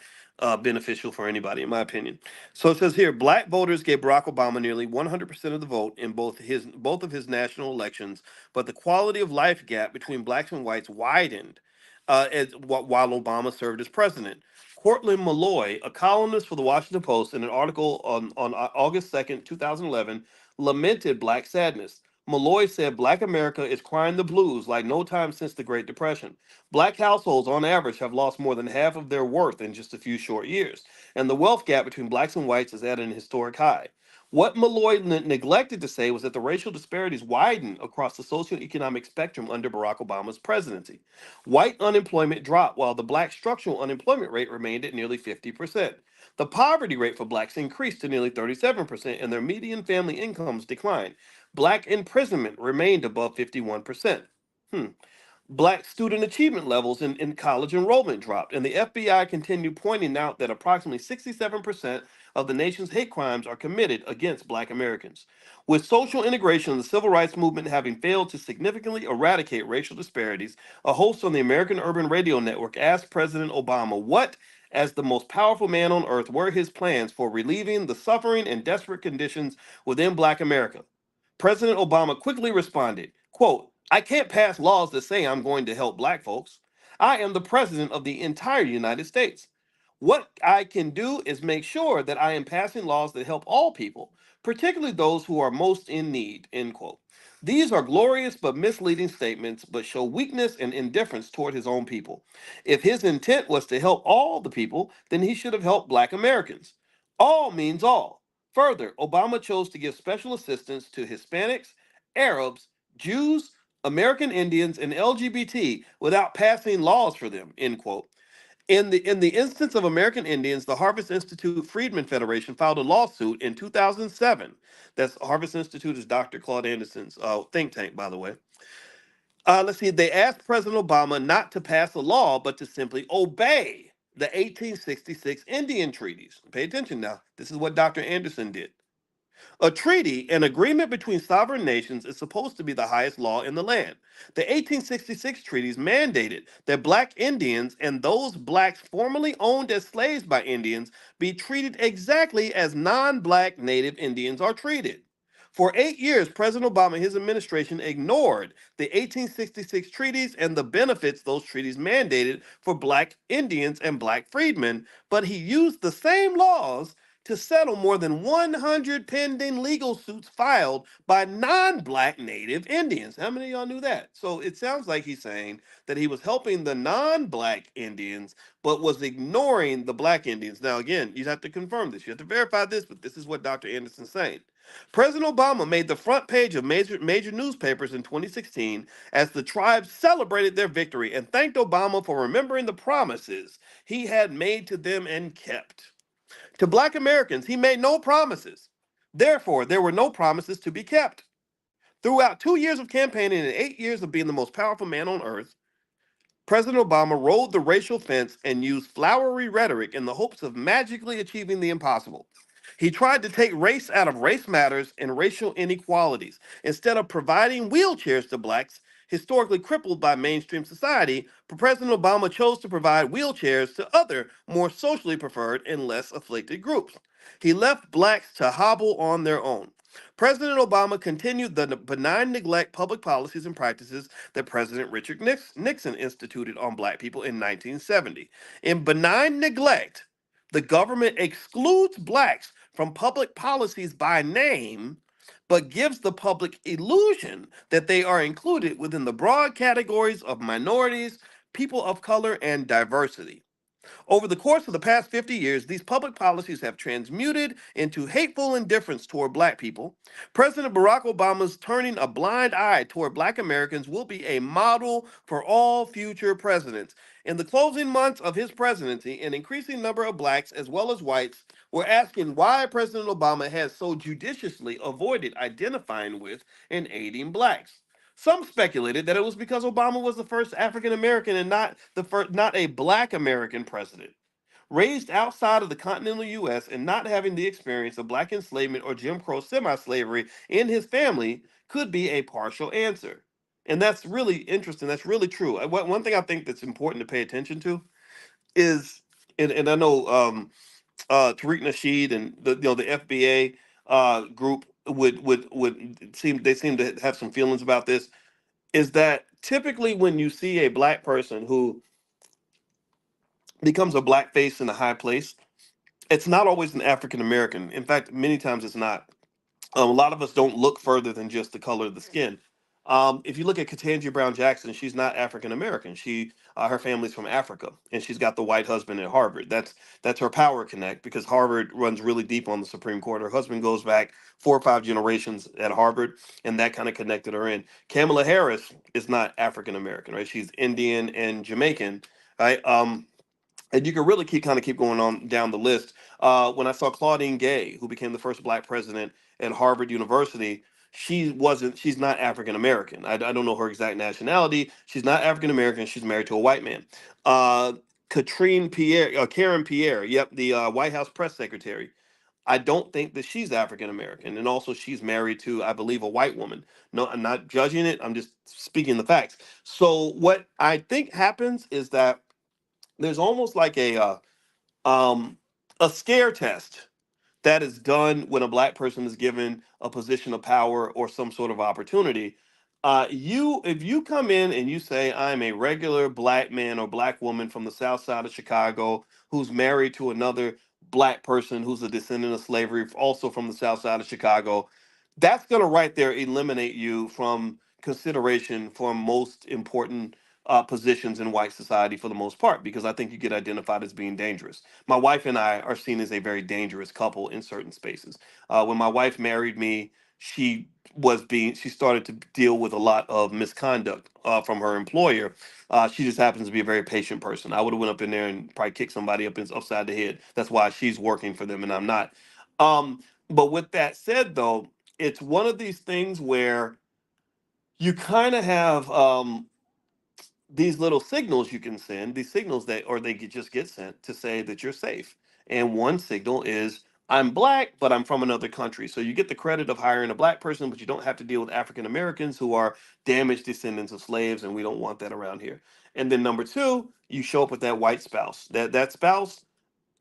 Speaker 1: beneficial for anybody, in my opinion. So it says here, black voters gave Barack Obama nearly 100% of the vote in both of his national elections, but the quality of life gap between blacks and whites widened while Obama served as president. Cortland Malloy, a columnist for the Washington Post, in an article on August 2nd, 2011, lamented black sadness. Malloy said Black America is crying the blues like no time since the Great Depression. Black households, on average, have lost more than half of their worth in just a few short years, and the wealth gap between blacks and whites is at an historic high. What Malloy neglected to say was that the racial disparities widened across the socioeconomic spectrum under Barack Obama's presidency. White unemployment dropped while the black structural unemployment rate remained at nearly 50%. The poverty rate for blacks increased to nearly 37%, and their median family incomes declined. Black imprisonment remained above 51%. Hmm. Black student achievement levels in college enrollment dropped, and the FBI continued pointing out that approximately 67% of the nation's hate crimes are committed against Black Americans. With social integration and the civil rights movement having failed to significantly eradicate racial disparities, a host on the American Urban Radio Network asked President Obama what, as the most powerful man on earth, were his plans for relieving the suffering and desperate conditions within Black America. President Obama quickly responded, quote, I can't pass laws that say I'm going to help black folks. I am the president of the entire United States. What I can do is make sure that I am passing laws that help all people, particularly those who are most in need, end quote. These are glorious but misleading statements, but show weakness and indifference toward his own people. If his intent was to help all the people, then he should have helped black Americans. All means all. Further, Obama chose to give special assistance to Hispanics, Arabs, Jews, American Indians, and LGBT without passing laws for them, end quote. In the instance of American Indians, the Harvest Institute Freedmen Federation filed a lawsuit in 2007. That's Harvest Institute is Dr. Claude Anderson's think tank, by the way. Let's see. They asked President Obama not to pass a law, but to simply obey the 1866 Indian treaties. Pay attention now. This is what Dr. Anderson did. A treaty, an agreement between sovereign nations, is supposed to be the highest law in the land. The 1866 treaties mandated that black Indians and those blacks formerly owned as slaves by Indians be treated exactly as non black native Indians are treated. For 8 years, President Obama and his administration ignored the 1866 treaties and the benefits those treaties mandated for black Indians and black freedmen, but he used the same laws to settle more than 100 pending legal suits filed by non-black native Indians. How many of y'all knew that? So it sounds like he's saying that he was helping the non-black Indians, but was ignoring the black Indians. Now, again, you have to confirm this. You have to verify this, but this is what Dr. Anderson's saying. President Obama made the front page of major newspapers in 2016 as the tribes celebrated their victory and thanked Obama for remembering the promises he had made to them and kept. To black Americans, he made no promises. Therefore, there were no promises to be kept. Throughout 2 years of campaigning and 8 years of being the most powerful man on earth, President Obama rode the racial fence and used flowery rhetoric in the hopes of magically achieving the impossible. He tried to take race out of race matters and racial inequalities. Instead of providing wheelchairs to blacks, historically crippled by mainstream society, President Obama chose to provide wheelchairs to other, more socially preferred and less afflicted groups. He left blacks to hobble on their own. President Obama continued the benign neglect public policies and practices that President Richard Nixon instituted on black people in 1970. In benign neglect, the government excludes blacks from public policies by name, but gives the public illusion that they are included within the broad categories of minorities, people of color, and diversity. Over the course of the past 50 years, these public policies have transmuted into hateful indifference toward black people. President Barack Obama's turning a blind eye toward black Americans will be a model for all future presidents. In the closing months of his presidency, an increasing number of blacks as well as whites were asking why President Obama has so judiciously avoided identifying with and aiding blacks. Some speculated that it was because Obama was the first African American and not a black American president. Raised outside of the continental US and not having the experience of black enslavement or Jim Crow semi-slavery in his family could be a partial answer. And that's really interesting. That's really true. One thing I think that's important to pay attention to is, and I know Tariq Nasheed and the FBA group would seem to have some feelings about this, is that typically when you see a black person who becomes a black face in a high place, it's not always an African American. In fact, many times it's not. A lot of us don't look further than just the color of the skin. If you look at Ketanji Brown Jackson, she's not African American. Her family's from Africa, and she's got the white husband at Harvard. That's her power connect because Harvard runs really deep on the Supreme Court. Her husband goes back 4 or 5 generations at Harvard, and that kind of connected her in. Kamala Harris is not African American, right? She's Indian and Jamaican, right? And you can really keep going on down the list. When I saw Claudine Gay, who became the first black president at Harvard University, she's not African American. I don't know her exact nationality. She's not African American. She's married to a white man. Uh, Karen Pierre, yep, the White House press secretary. I don't think that she's African American, and also she's married to, I believe, a white woman. No, I'm not judging it. I'm just speaking the facts. So what I think happens is that there's almost like um, a scare test that is done when a black person is given a position of power or some sort of opportunity. If you come in and you say, I'm a regular black man or black woman from the south side of Chicago who's married to another black person who's a descendant of slavery, also from the south side of Chicago, that's going to right there eliminate you from consideration for most important positions in white society for the most part, because I think you get identified as being dangerous. My wife and I are seen as a very dangerous couple in certain spaces. When my wife married me, she started to deal with a lot of misconduct from her employer. She just happens to be a very patient person. I would have went up in there and probably kicked somebody upside the head. That's why she's working for them and I'm not. But with that said, though, it's one of these things where you kind of have these little signals you can send, these signals that, or they could just get sent to say that you're safe. And one signal is, I'm black, but I'm from another country. So you get the credit of hiring a black person, but you don't have to deal with African Americans who are damaged descendants of slaves, and we don't want that around here. And then number two, you show up with that white spouse. That spouse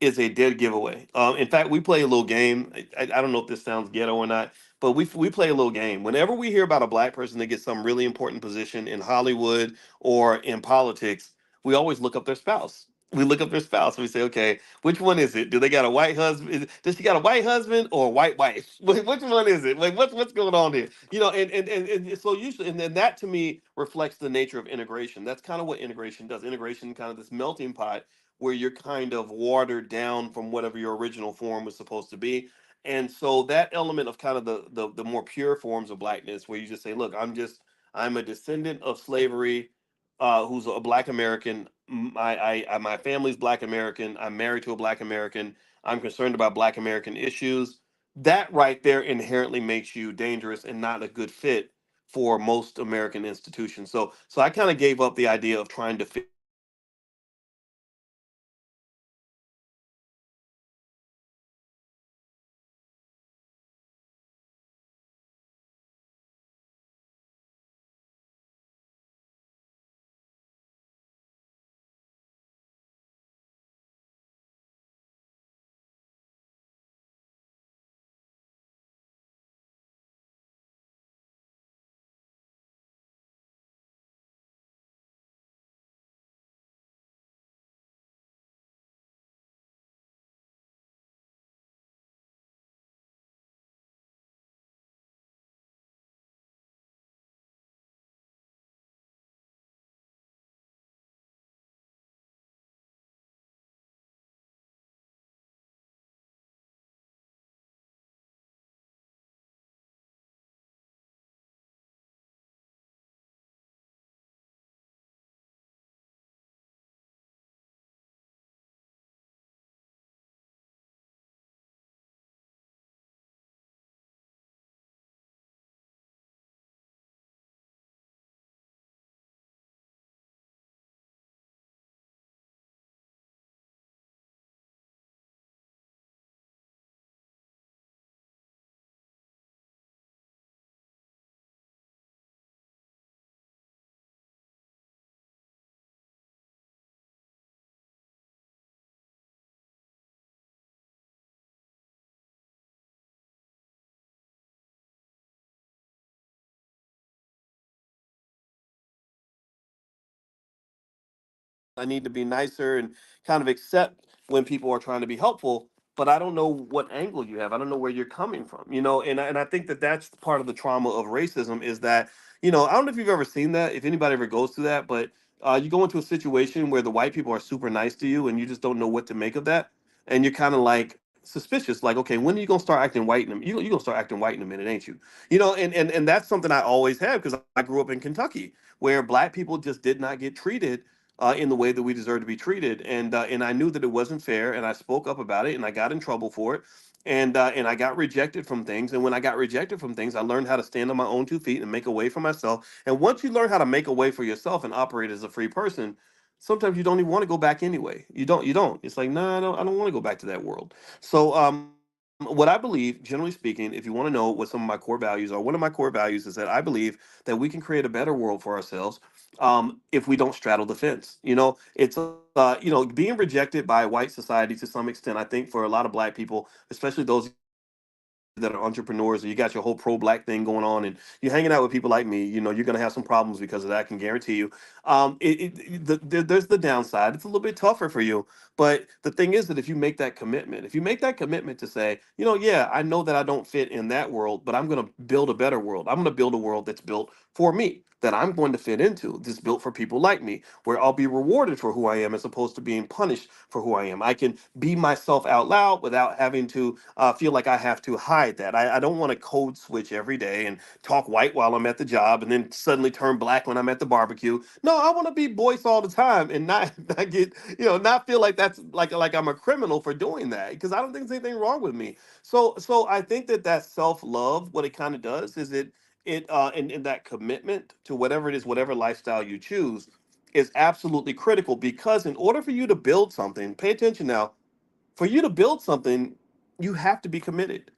Speaker 1: is a dead giveaway. In fact, we play a little game. I don't know if this sounds ghetto or not, but we play a little game. Whenever we hear about a black person that gets some really important position in Hollywood or in politics, we always look up their spouse. We look up their spouse. We say, okay, which one is it? Do they got a white husband? Does she got a white husband or a white wife? Which one is it? Like, what's going on here? And so usually, and then that to me reflects the nature of integration. That's kind of what integration does. Integration, kind of this melting pot where you're kind of watered down from whatever your original form was supposed to be. And so that element of kind of the more pure forms of blackness, where you just say, look, I'm a descendant of slavery, who's a black American. My family's black American. I'm married to a black American. I'm concerned about black American issues. That right there inherently makes you dangerous and not a good fit for most American institutions. So I kind of gave up the idea of trying to fit I need to be nicer and kind of accept when people are trying to be helpful, but I don't know what angle you have. I don't know where you're coming from, and I think that that's part of the trauma of racism is that, I don't know if you've ever seen that, if anybody ever goes through that, but you go into a situation where the white people are super nice to you and you just don't know what to make of that. And you're kind of like suspicious, like, okay, when are you gonna start acting white in them? You're gonna start acting white in a minute, ain't you? And that's something I always have because I grew up in Kentucky where black people just did not get treated in the way that we deserve to be treated. And I knew that it wasn't fair, and I spoke up about it, and I got in trouble for it, and I got rejected from things. And when I got rejected from things, I learned how to stand on my own 2 feet and make a way for myself. And once you learn how to make a way for yourself and operate as a free person, sometimes you don't even want to go back anyway. You don't. It's like, no, I don't want to go back to that world. So what I believe, generally speaking, if you want to know what some of my core values are, one of my core values is that I believe that we can create a better world for ourselves if we don't straddle the fence. It's being rejected by white society to some extent. I think for a lot of black people, especially those of you that are entrepreneurs, or you got your whole pro black thing going on, and you're hanging out with people like me, you're gonna have some problems because of that. I can guarantee you. There's the downside. It's a little bit tougher for you, but the thing is that if you make that commitment, to say, yeah, I know that I don't fit in that world, but I'm gonna build a better world. I'm gonna build a world that's built for me, that I'm going to fit into, that's built for people like me, where I'll be rewarded for who I am as opposed to being punished for who I am. I can be myself out loud without having to feel like I have to hide that. I don't want to code switch every day and talk white while I'm at the job and then suddenly turn black when I'm at the barbecue. No, I want to be Boyce all the time and not not get, not feel like that's like I'm a criminal for doing that, because I don't think there's anything wrong with me. So I think that that self-love, what it kind of does is and that commitment to whatever it is, whatever lifestyle you choose, is absolutely critical, because in order for you to build something, pay attention now, for you to build something, you have to be committed.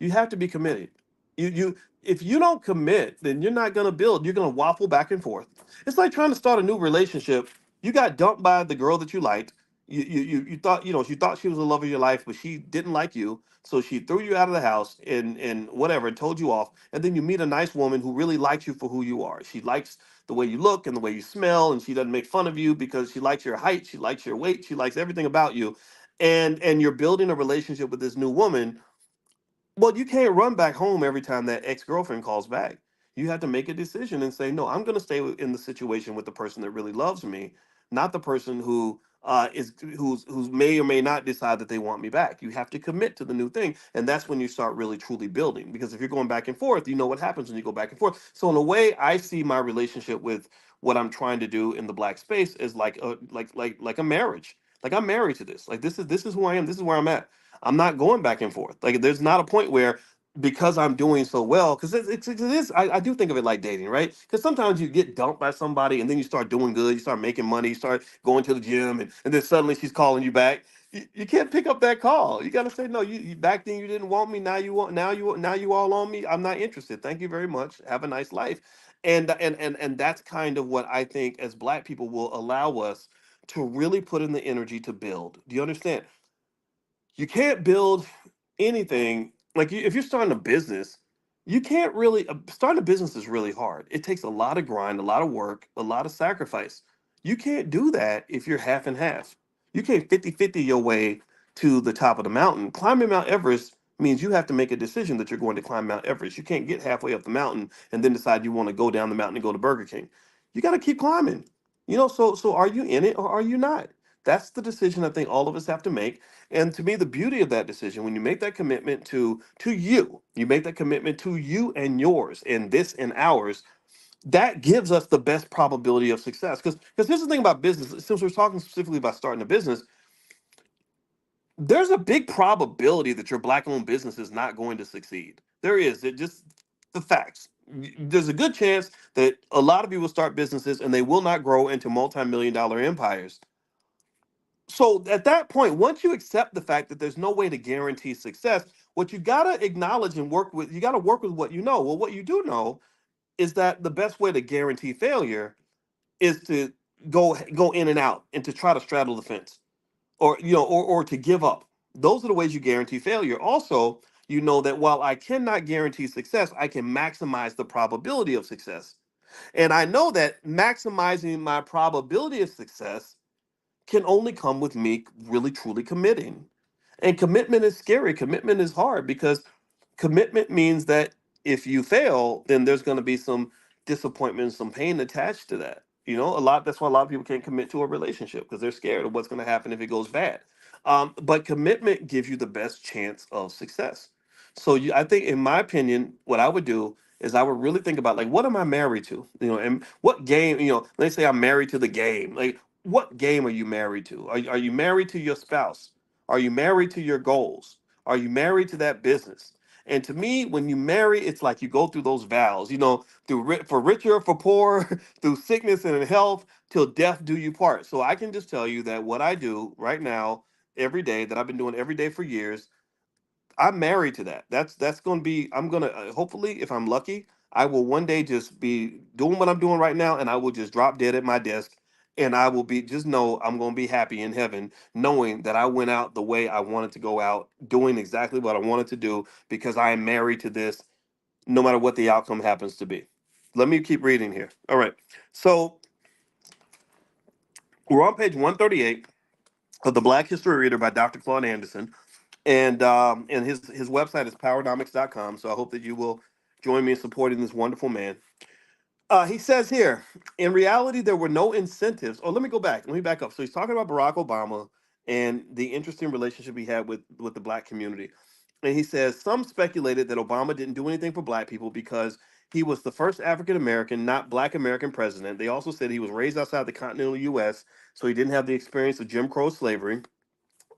Speaker 1: You have to be committed. You If you don't commit, then you're not gonna build. You're gonna waffle back and forth. It's like trying to start a new relationship. You got dumped by the girl that you liked. You thought, you thought she was the love of your life, but she didn't like you. So she threw you out of the house and whatever, and told you off. And then you meet a nice woman who really likes you for who you are. She likes the way you look and the way you smell, and she doesn't make fun of you because she likes your height, she likes your weight, she likes everything about you. And you're building a relationship with this new woman. Well, you can't run back home every time that ex-girlfriend calls back. You have to make a decision and say, no, I'm going to stay in the situation with the person that really loves me, not the person who who's may or may not decide that they want me back. You have to commit to the new thing, and that's when you start really truly building. Because if you're going back and forth, you know what happens when you go back and forth. So in a way, I see my relationship with what I'm trying to do in the black space is like a marriage. Like, I'm married to this. Like, this is who I am. This is where I'm at. I'm not going back and forth. Like, there's not a point where, because I'm doing so well, because it is, I do think of it like dating, right? Because sometimes you get dumped by somebody and then you start doing good, you start making money, you start going to the gym, and then suddenly she's calling you back. You can't pick up that call. You got to say, no, you back then you didn't want me. Now you want, now you all on me. I'm not interested. Thank you very much. Have a nice life. And that's kind of what I think as black people will allow us to really put in the energy to build. Do you understand? You can't build anything like if you're starting a business, you can't really starting a business is really hard. It takes a lot of grind, a lot of work, a lot of sacrifice. You can't do that if you're half and half. You can't 50-50 your way to the top of the mountain. Climbing Mount Everest means you have to make a decision that you're going to climb Mount Everest. You can't get halfway up the mountain and then decide you want to go down the mountain and go to Burger King. You got to keep climbing. So are you in it or are you not? That's the decision I think all of us have to make. And to me, the beauty of that decision, when you make that commitment to you, you make that commitment to you and yours, and this and ours, that gives us the best probability of success. Because here's the thing about business. Since we're talking specifically about starting a business, there's a big probability that your black-owned business is not going to succeed. There is. It just the facts. There's a good chance that a lot of people start businesses and they will not grow into multi-million dollar empires. So at that point, once you accept the fact that there's no way to guarantee success, what you gotta acknowledge and work with, you gotta work with what you know. Well, what you do know is that the best way to guarantee failure is to go in and out and to try to straddle the fence, or or to give up. Those are the ways you guarantee failure. Also, you know that while I cannot guarantee success, I can maximize the probability of success. And I know that maximizing my probability of success can only come with me really truly committing. And commitment is scary. Commitment is hard because commitment means that if you fail, then there's going to be some disappointment, some pain attached to that. You know, a lot. That's why a lot of people can't commit to a relationship because they're scared of what's going to happen if it goes bad. But commitment gives you the best chance of success. So I think, in my opinion, what I would do is I would really think about, like, what am I married to? You know, and what game? You know, let's say I'm married to the game. Like, what game are you married to? Are you married to your spouse? Are you married to your goals? Are you married to that business? And to me, when you marry, it's like you go through those vows, you know, for richer, for poor, through sickness and in health, till death do you part. So I can just tell you that what I do right now, every day, that I've been doing every day for years, I'm married to that. That's going to be. I'm gonna hopefully, if I'm lucky, I will one day just be doing what I'm doing right now, and I will just drop dead at my desk, and I will be just know I'm going to be happy in heaven, knowing that I went out the way I wanted to go out, doing exactly what I wanted to do because I am married to this, no matter what the outcome happens to be. Let me keep reading here. All right, so we're on page 138 of the Black History Reader by Dr. Claude Anderson. And his website is powernomics.com. So I hope that you will join me in supporting this wonderful man. He says here, in reality, there were no incentives. Oh, let me go back. Let me back up. So he's talking about Barack Obama and the interesting relationship he had with the black community. And he says some speculated that Obama didn't do anything for black people because he was the first African American, not black American president. They also said he was raised outside the continental U.S., so he didn't have the experience of Jim Crow slavery.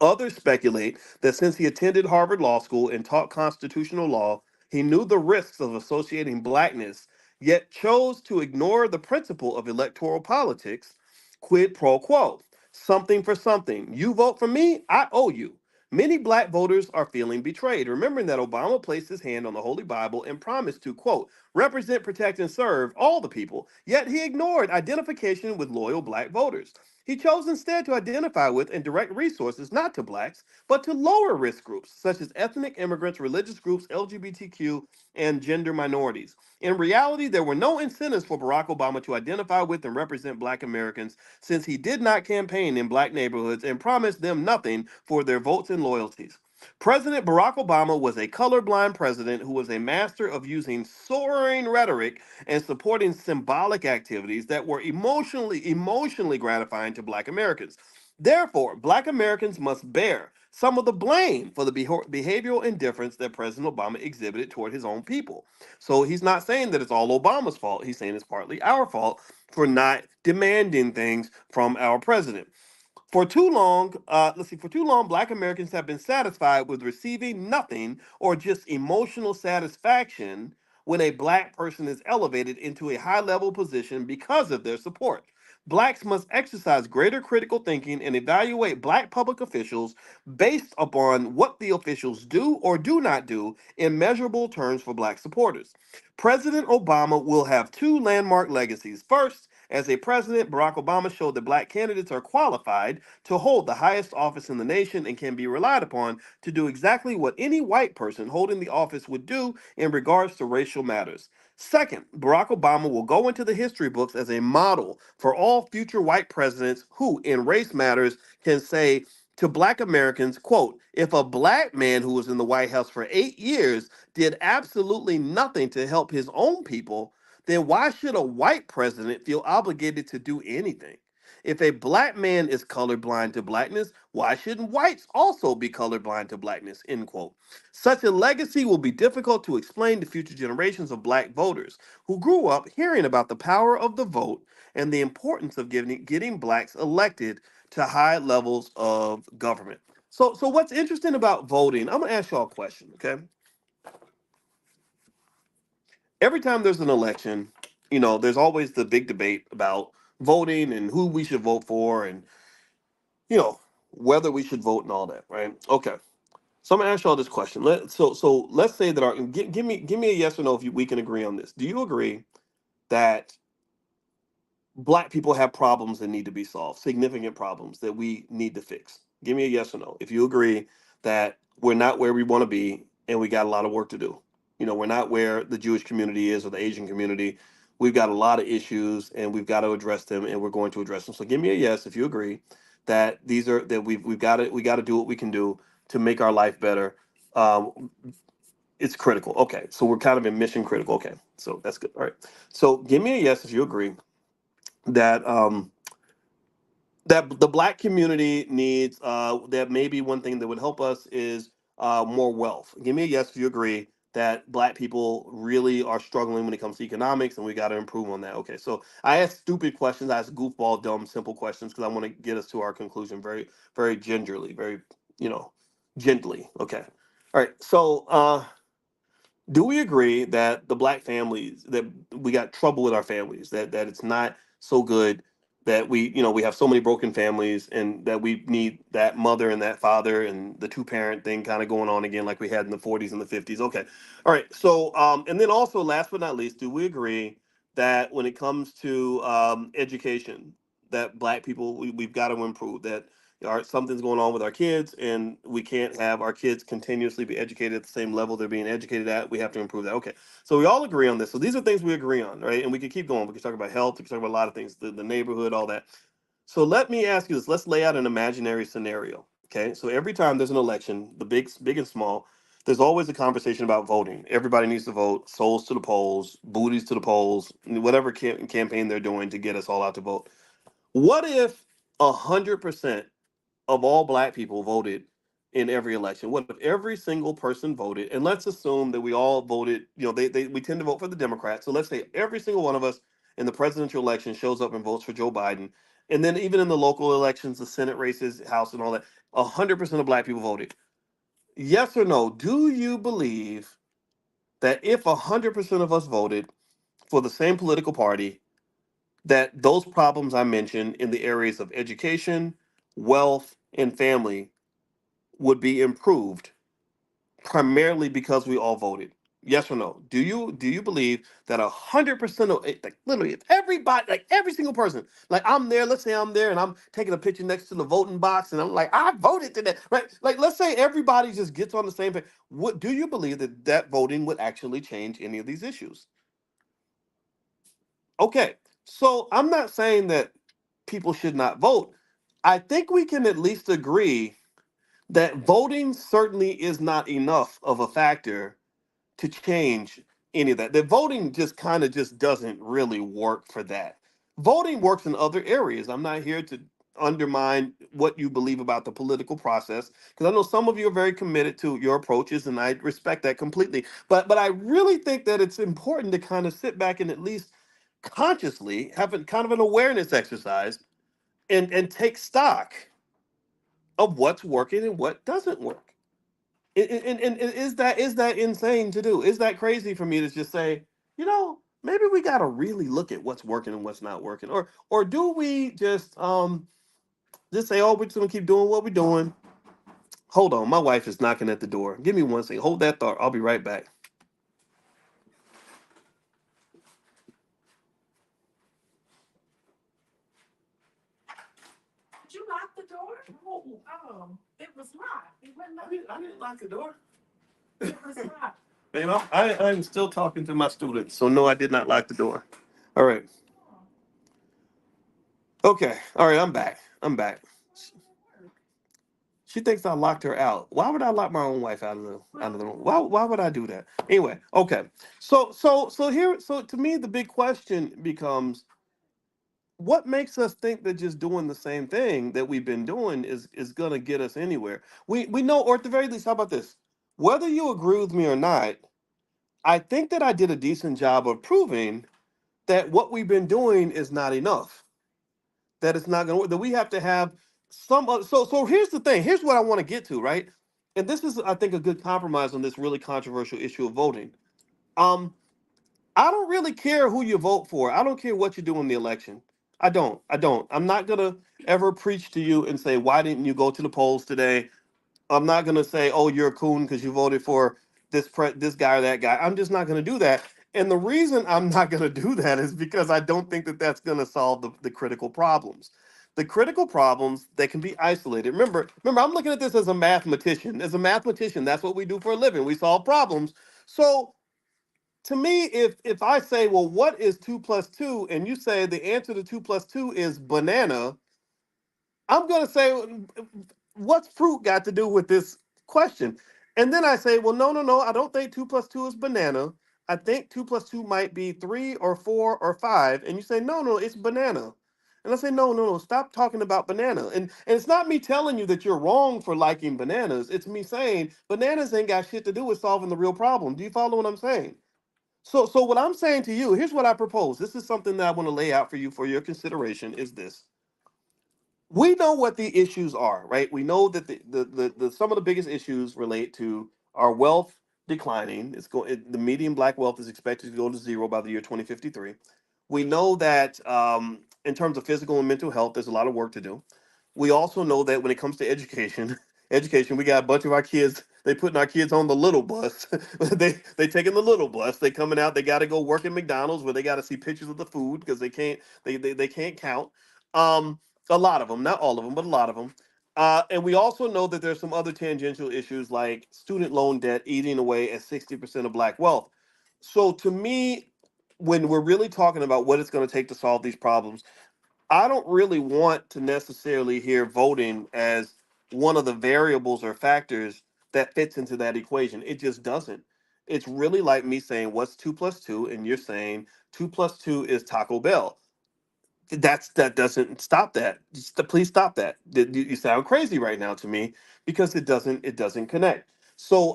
Speaker 1: Others speculate that since he attended Harvard Law School and taught constitutional law, he knew the risks of associating blackness, yet chose to ignore the principle of electoral politics, quid pro quo, something for something. You vote for me, I owe you. Many black voters are feeling betrayed, remembering that Obama placed his hand on the Holy Bible and promised to, quote, represent, protect, and serve all the people, yet he ignored identification with loyal black voters. He chose instead to identify with and direct resources not to blacks, but to lower risk groups, such as ethnic immigrants, religious groups, LGBTQ, and gender minorities. In reality, there were no incentives for Barack Obama to identify with and represent black Americans, since he did not campaign in black neighborhoods and promised them nothing for their votes and loyalties. President Barack Obama was a colorblind president who was a master of using soaring rhetoric and supporting symbolic activities that were emotionally gratifying to black Americans. Therefore, black Americans must bear some of the blame for the behavioral indifference that President Obama exhibited toward his own people. So he's not saying that it's all Obama's fault. He's saying it's partly our fault for not demanding things from our president. For too long, Black Americans have been satisfied with receiving nothing or just emotional satisfaction when a Black person is elevated into a high level position because of their support. Blacks must exercise greater critical thinking and evaluate Black public officials based upon what the officials do or do not do in measurable terms for Black supporters. President Obama will have two landmark legacies. First, as a president, Barack Obama showed that black candidates are qualified to hold the highest office in the nation and can be relied upon to do exactly what any white person holding the office would do in regards to racial matters. Second, Barack Obama will go into the history books as a model for all future white presidents who, in race matters, can say to black Americans, quote, if a black man who was in the White House for 8 years did absolutely nothing to help his own people, then why should a white president feel obligated to do anything? If a black man is colorblind to blackness, why shouldn't whites also be colorblind to blackness? End quote. Such a legacy will be difficult to explain to future generations of black voters who grew up hearing about the power of the vote and the importance of getting blacks elected to high levels of government. So what's interesting about voting? I'm gonna ask y'all a question, okay? Every time there's an election, you know, there's always the big debate about voting and who we should vote for and, you know, whether we should vote and all that, right? Okay. So I'm gonna ask y'all this question. So let's say that give me a yes or no if we can agree on this. Do you agree that black people have problems that need to be solved, significant problems that we need to fix? Give me a yes or no. If you agree that we're not where we want to be and we got a lot of work to do. You know, we're not where the Jewish community is or the Asian community. We've got a lot of issues and we've got to address them and we're going to address them. So give me a yes if you agree that these are that we got to do what we can do to make our life better. Um, it's critical. Okay, so we're kind of in mission critical. Okay, so that's good. All right. So give me a yes if you agree that that the black community needs that maybe one thing that would help us is more wealth. Give me a yes if you agree that black people really are struggling when it comes to economics and we got to improve on that. Okay, so I ask stupid questions, I ask goofball dumb simple questions because I want to get us to our conclusion very very gingerly, very, you know, gently. Okay, all right. So do we agree that the black families, that we got trouble with our families, that it's not so good, that we, you know, we have so many broken families, and that we need that mother and that father and the two parent thing kind of going on again like we had in the 40s and the 50s? Okay, all right. So and then also last but not least, do we agree that when it comes to education, that black people, we've got to improve that? Something's going on with our kids, and we can't have our kids continuously be educated at the same level they're being educated at. We have to improve that. Okay, so we all agree on this. So these are things we agree on, right? And we can keep going. We can talk about health. We can talk about a lot of things, the neighborhood, all that. So let me ask you this. Let's lay out an imaginary scenario. Okay, so every time there's an election, the big and small, there's always a conversation about voting. Everybody needs to vote. Souls to the polls, booties to the polls, whatever campaign they're doing to get us all out to vote. What if 100% of all black people voted in every election? What if every single person voted? And let's assume that we all voted, you know, we tend to vote for the Democrats. So let's say every single one of us in the presidential election shows up and votes for Joe Biden. And then even in the local elections, the Senate races, House and all that, 100% of black people voted. Yes or no? Do you believe that if 100% of us voted for the same political party, that those problems I mentioned in the areas of education, wealth, and family would be improved primarily because we all voted? Yes or no? Do you believe that 100% of like literally if everybody, like every single person, like I'm there, let's say I'm there and I'm taking a picture next to the voting box and I'm like, I voted today, right? Like let's say everybody just gets on the same page. What do you believe that that voting would actually change any of these issues? Okay, so I'm not saying that people should not vote. I think we can at least agree that voting certainly is not enough of a factor to change any of that. That voting just kind of just doesn't really work for that. Voting works in other areas. I'm not here to undermine what you believe about the political process because I know some of you are very committed to your approaches and I respect that completely. But I really think that it's important to kind of sit back and at least consciously have a kind of an awareness exercise and take stock of what's working and what doesn't work. And is that insane to do? Is that crazy for me to just say, you know, maybe we got to really look at what's working and what's not working, or do we just say, oh, we're just gonna keep doing what we're doing? Hold on, my wife is knocking at the door. Give me one second. Hold that thought. I'll be right back. Did you lock the door? No. Oh, it was locked. It wasn't locked. I didn't lock the door. It was locked. Babe, I'm still talking to my students, so no, I did not lock the door. All right. Okay. All right. I'm back. I'm back. She thinks I locked her out. Why would I lock my own wife out of the room? Why would I do that? Anyway, okay. So to me the big question becomes, what makes us think that just doing the same thing that we've been doing is gonna get us anywhere? We know, or at the very least, how about this? Whether you agree with me or not, I think that I did a decent job of proving that what we've been doing is not enough. That it's not going to work. That we have to have some. So here's the thing. Here's what I want to get to, right? And this is, I think, a good compromise on this really controversial issue of voting. Um, I don't really care who you vote for. I don't care what you do in the election. I don't. I don't. I'm not gonna ever preach to you and say, why didn't you go to the polls today? I'm not gonna say, "Oh, you're a coon because you voted for this guy or that guy." I'm just not gonna do that. And the reason I'm not gonna do that is because I don't think that that's gonna solve the critical problems. The critical problems, they can be isolated. Remember, I'm looking at this as a mathematician. As a mathematician, that's what we do for a living. We solve problems. So to me, if I say, well, what is 2 plus 2, and you say the answer to 2 plus 2 is banana, I'm going to say, what's fruit got to do with this question? And then I say, well, no, no, no. I don't think two plus two is banana. I think two plus two might be three or four or five. And you say, no, no, it's banana. And I say, no, no, no, stop talking about banana. And it's not me telling you that you're wrong for liking bananas. It's me saying bananas ain't got shit to do with solving the real problem. Do you follow what I'm saying? So what I'm saying to you, here's what I propose. This is something that I want to lay out for you for your consideration is this. We know what the issues are, right? We know that the some of the biggest issues relate to our wealth declining. The median black wealth is expected to go to zero by the year 2053. We know that in terms of physical and mental health, there's a lot of work to do. We also know that when it comes to education, education, we got a bunch of our kids. They putting our kids on the little bus. They taking the little bus. They coming out. They got to go work at McDonald's where they got to see pictures of the food because they can't count. Um, a lot of them, not all of them, but a lot of them. And we also know that there's some other tangential issues like student loan debt eating away at 60% of black wealth. So to me, when we're really talking about what it's going to take to solve these problems, I don't really want to necessarily hear voting as one of the variables or factors that fits into that equation. It just doesn't. It's really like me saying, what's two plus two? And you're saying two plus two is Taco Bell. That doesn't stop that. Please stop that. You sound crazy right now to me because it doesn't connect. So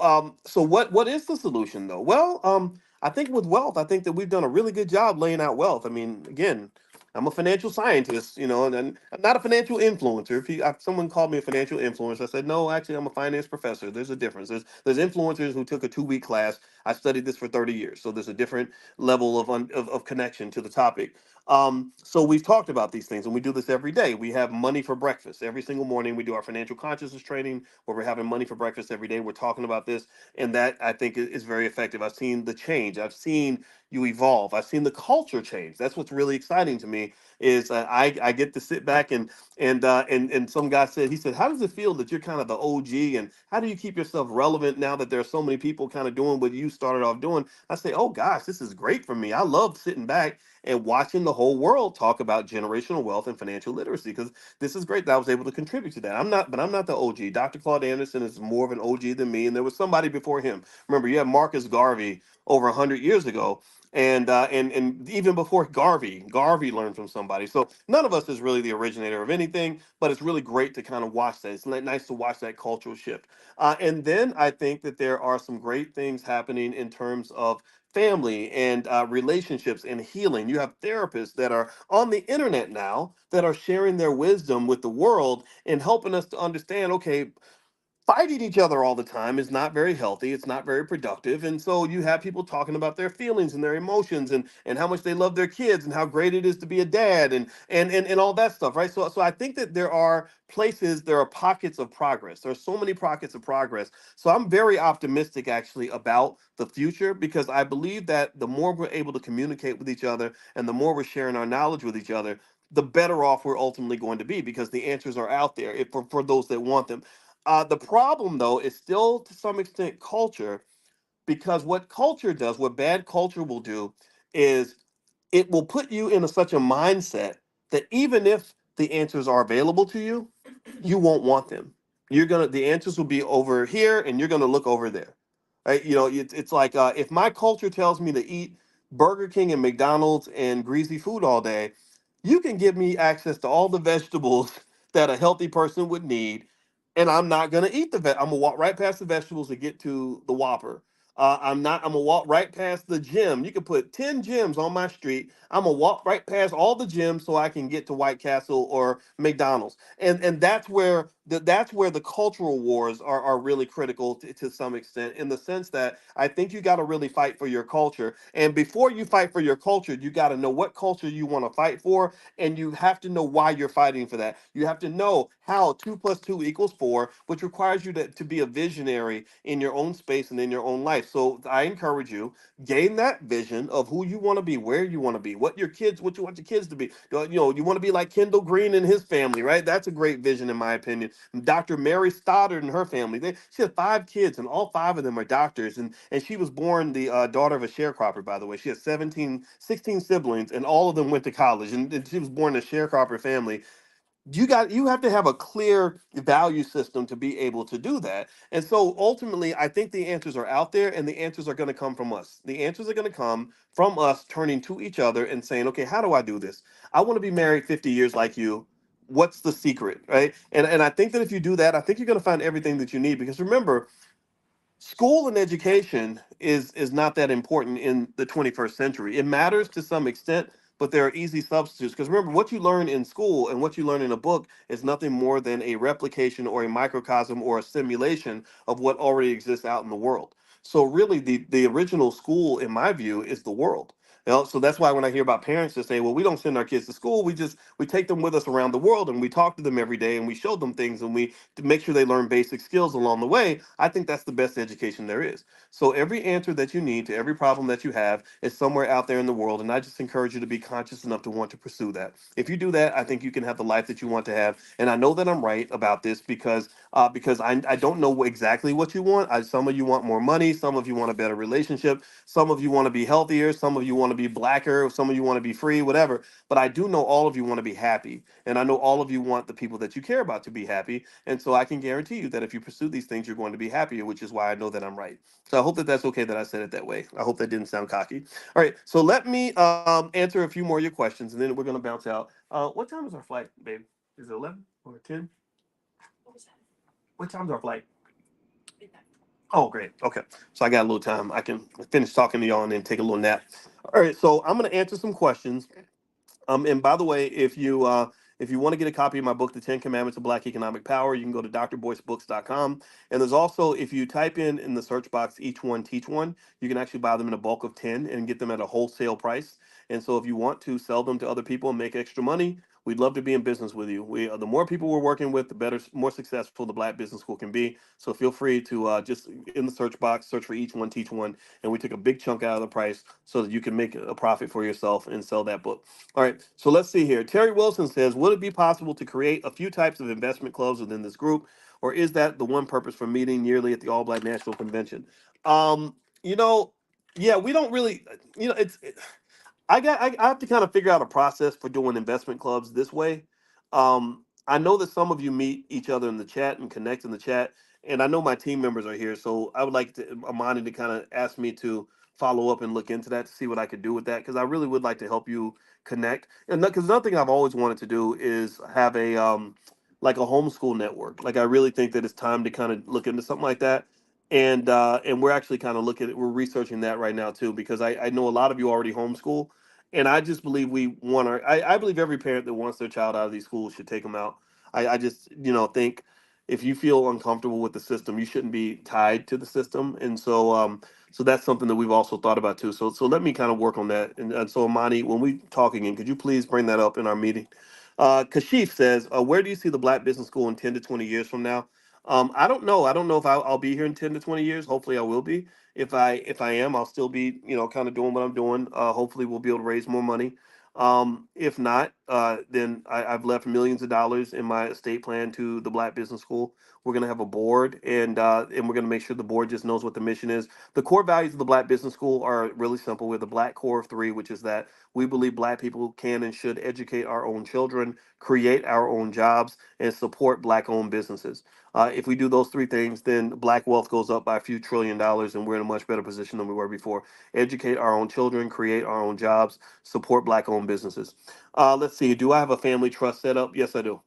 Speaker 1: what is the solution though? Well, I think with wealth, I think that we've done a really good job laying out wealth. I mean, again, I'm a financial scientist, and I'm not a financial influencer. If someone called me a financial influencer, I said no. Actually, I'm a finance professor. There's a difference. There's influencers who took a 2 week class. I studied this for 30 years, so there's a different level of connection to the topic. So we've talked about these things, and we do this every day. We have money for breakfast every single morning. We do our financial consciousness training where we're having money for breakfast every day. We're talking about this, and that I think is very effective. I've seen the change. I've seen you evolve. I've seen the culture change. That's what's really exciting to me. Is I get to sit back and some guy said, he said, how does it feel that you're kind of the OG, and how do you keep yourself relevant now that there are so many people kind of doing what you started off doing? I say, oh gosh, this is great for me. I love sitting back and watching the whole world talk about generational wealth and financial literacy because this is great that I was able to contribute to that. I'm not the OG. Dr. Claude Anderson is more of an OG than me, and there was somebody before him. Remember, you had Marcus Garvey over 100 years ago. And even before Garvey learned from somebody. So none of us is really the originator of anything, but it's really great to kind of watch that. It's nice to watch that cultural shift. And then I think that there are some great things happening in terms of family and relationships and healing. You have therapists that are on the internet now that are sharing their wisdom with the world and helping us to understand, okay, fighting each other all the time is not very healthy. It's not very productive. And so you have people talking about their feelings and their emotions and how much they love their kids and how great it is to be a dad and all that stuff, right? So I think that there are pockets of progress. There are so many pockets of progress. So I'm very optimistic actually about the future because I believe that the more we're able to communicate with each other and the more we're sharing our knowledge with each other, the better off we're ultimately going to be because the answers are out there for those that want them. The problem, though, is still to some extent culture, because what culture does, what bad culture will do, is it will put you in such a mindset that even if the answers are available to you, you won't want them. The answers will be over here, and you're gonna look over there. Right? It's like if my culture tells me to eat Burger King and McDonald's and greasy food all day, you can give me access to all the vegetables that a healthy person would need, and I'm not gonna eat I'm gonna walk right past the vegetables to get to the Whopper. I'm gonna walk right past the gym. You can put 10 gyms on my street. I'm gonna walk right past all the gyms so I can get to White Castle or McDonald's. And that's where the cultural wars are really critical to some extent, in the sense that I think you got to really fight for your culture. And before you fight for your culture, you got to know what culture you want to fight for, and you have to know why you're fighting for that. You have to know how 2 plus 2 equals 4, which requires you to be a visionary in your own space and in your own life. So I encourage you, gain that vision of who you want to be, where you want to be, what you want your kids to be. You want to be like Kendall Green and his family, right? That's a great vision in my opinion. Dr. Mary Stoddard and her family, she had 5 kids, and all 5 of them are doctors. And she was born the daughter of a sharecropper, by the way. She had 16 siblings, and all of them went to college. And she was born in a sharecropper family. you have to have a clear value system to be able to do that. And so ultimately, I think the answers are out there, and the answers are going to come from us. The answers are going to come from us turning to each other and saying, okay, how do I do this? I want to be married 50 years like you. What's the secret, right? And I think that if you do that, I think you're going to find everything that you need. Because remember, school and education is not that important in the 21st century. It matters to some extent, but there are easy substitutes. Because remember, what you learn in school and what you learn in a book is nothing more than a replication or a microcosm or a simulation of what already exists out in the world. So really, the original school, in my view, is the world. So that's why when I hear about parents that say, "Well, we don't send our kids to school. We take them with us around the world, and we talk to them every day, and we show them things, and we to make sure they learn basic skills along the way." I think that's the best education there is. So every answer that you need to every problem that you have is somewhere out there in the world, and I just encourage you to be conscious enough to want to pursue that. If you do that, I think you can have the life that you want to have. And I know that I'm right about this because I don't know exactly what you want. Some of you want more money, some of you want a better relationship, some of you want to be healthier, some of you want to be blacker, some of you want to be free, whatever. But I do know all of you want to be happy, and I know all of you want the people that you care about to be happy. And so I can guarantee you that if you pursue these things, you're going to be happier, which is why I know that I'm right. So I hope that that's okay that I said it that way. I hope that didn't sound cocky. All right, so let me answer a few more of your questions, and then we're going to bounce out. What time is our flight, babe? Is it 11 or 10? What time's our flight? Oh, great. Okay. So I got a little time. I can finish talking to y'all and then take a little nap. All right. So I'm going to answer some questions. And by the way, if you want to get a copy of my book, The 10 Commandments of Black Economic Power, you can go to drboycebooks.com. And there's also, if you type in the search box, each one, teach one, you can actually buy them in a bulk of 10 and get them at a wholesale price. And so if you want to sell them to other people and make extra money, we'd love to be in business with you. The more people we're working with, the better, more successful the Black Business School can be. So feel free to just in the search box, search for each one, teach one, and we take a big chunk out of the price so that you can make a profit for yourself and sell that book. All right, so let's see here. Terry Wilson says, would it be possible to create a few types of investment clubs within this group, or is that the one purpose for meeting yearly at the All Black National Convention? Um, you know, yeah, we don't really, I have to kind of figure out a process for doing investment clubs this way. I know that some of you meet each other in the chat and connect in the chat, and I know my team members are here, so I would like to Amani to kind of ask me to follow up and look into that to see what I could do with that because I really would like to help you connect. And because another thing I've always wanted to do is have a like a homeschool network. Like I really think that it's time to kind of look into something like that and we're actually kind of looking at we're researching that right now too because I know a lot of you already homeschool and I just believe we want our I believe every parent that wants their child out of these schools should take them out. I just think if you feel uncomfortable with the system you shouldn't be tied to the system and so that's something that we've also thought about too. So let me kind of work on that. And so Amani, when we talk again, could you please bring that up in our meeting? Kashif says, where do you see the Black Business School in 10 to 20 years from now? I don't know. I don't know if I'll be here in 10 to 20 years. Hopefully I will be. If I am, I'll still be, kind of doing what I'm doing. Hopefully we'll be able to raise more money. If not, then I've left millions of dollars in my estate plan to the Black Business School. We're gonna have a board, and we're gonna make sure the board just knows what the mission is. The core values of the Black Business School are really simple. We're the Black core of three, which is that we believe Black people can and should educate our own children, create our own jobs, and support Black-owned businesses. If we do those three things, then Black wealth goes up by a few trillion dollars, and we're in a much better position than we were before. Educate our own children, create our own jobs, support Black-owned businesses. Let's see. Do I have a family trust set up? Yes, I do.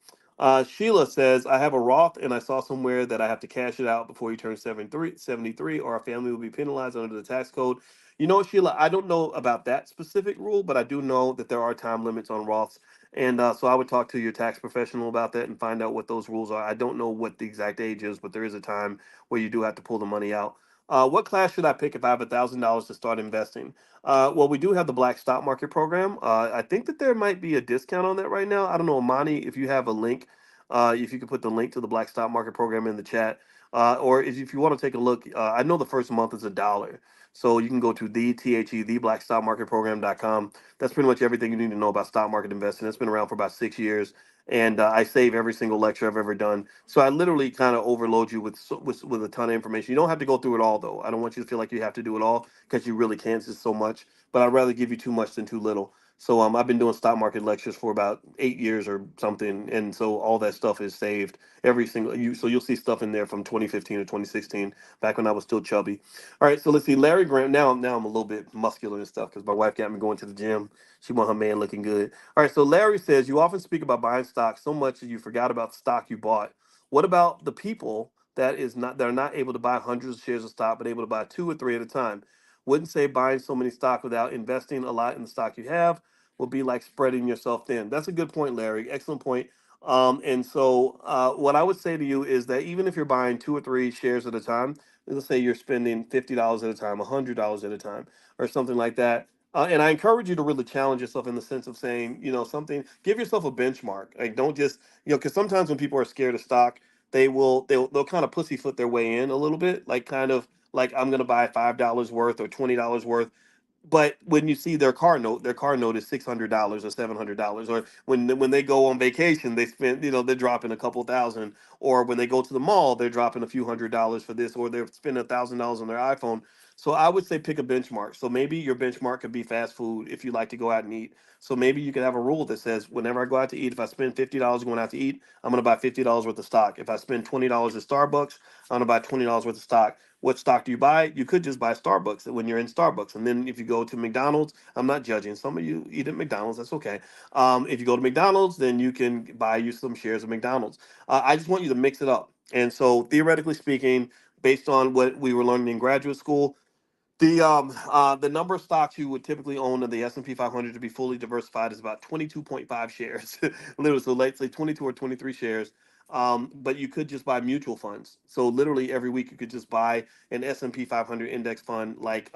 Speaker 1: Sheila says, I have a Roth and I saw somewhere that I have to cash it out before you turn 73, or our family will be penalized under the tax code. Sheila, I don't know about that specific rule, but I do know that there are time limits on Roths. And so I would talk to your tax professional about that and find out what those rules are. I don't know what the exact age is, but there is a time where you do have to pull the money out. What class should I pick if I have $1,000 to start investing? Well, we do have the Black Stock Market Program. I think that there might be a discount on that right now. I don't know, Amani, if you have a link, if you could put the link to the Black Stock Market Program in the chat, or if you want to take a look, I know the first month is $1. So you can go to the blackstockmarketprogram.com. That's pretty much everything you need to know about stock market investing. It's been around for about 6 years, and I save every single lecture I've ever done. So I literally kind of overload you with a ton of information. You don't have to go through it all, though. I don't want you to feel like you have to do it all because you really can't. It's so much. But I'd rather give you too much than too little. So I've been doing stock market lectures for about 8 years or something, and so all that stuff is saved every single you. So you'll see stuff in there from 2015 to 2016, back when I was still chubby. All right, so let's see, Larry Graham. Now I'm a little bit muscular and stuff because my wife got me going to the gym. She want her man looking good. All right, so Larry says you often speak about buying stock so much that you forgot about the stock you bought. What about the people that are not able to buy hundreds of shares of stock, but able to buy two or three at a time? Wouldn't say buying so many stock without investing a lot in the stock you have will be like spreading yourself thin. That's a good point, Larry. Excellent point. And so what I would say to you is that even if you're buying two or three shares at a time, let's say you're spending $50 at a time, $100 at a time, or something like that. And I encourage you to really challenge yourself in the sense of saying, something. Give yourself a benchmark. Like, don't just, because sometimes when people are scared of stock, they'll kind of pussyfoot their way in a little bit, like kind of like I'm gonna buy $5 worth or $20 worth, but when you see their car note is $600 or $700, or when they go on vacation, they spend, they're dropping a couple thousand, or when they go to the mall, they're dropping a few $100s for this, or they're spending $1,000 on their iPhone. So I would say pick a benchmark. So maybe your benchmark could be fast food if you like to go out and eat. So maybe you could have a rule that says whenever I go out to eat, if I spend $50 going out to eat, I'm gonna buy $50 worth of stock. If I spend $20 at Starbucks, I'm gonna buy $20 worth of stock. What stock do you buy? You could just buy Starbucks when you're in Starbucks. And then if you go to McDonald's, I'm not judging. Some of you eat at McDonald's, that's okay. If you go to McDonald's, then you can buy you some shares of McDonald's. I just want you to mix it up. And so, theoretically speaking, based on what we were learning in graduate school, the number of stocks you would typically own in the S&P 500 to be fully diversified is about 22.5 shares. Literally, so let's say 22 or 23 shares. But you could just buy mutual funds. So literally every week you could just buy an S&P 500 index fund like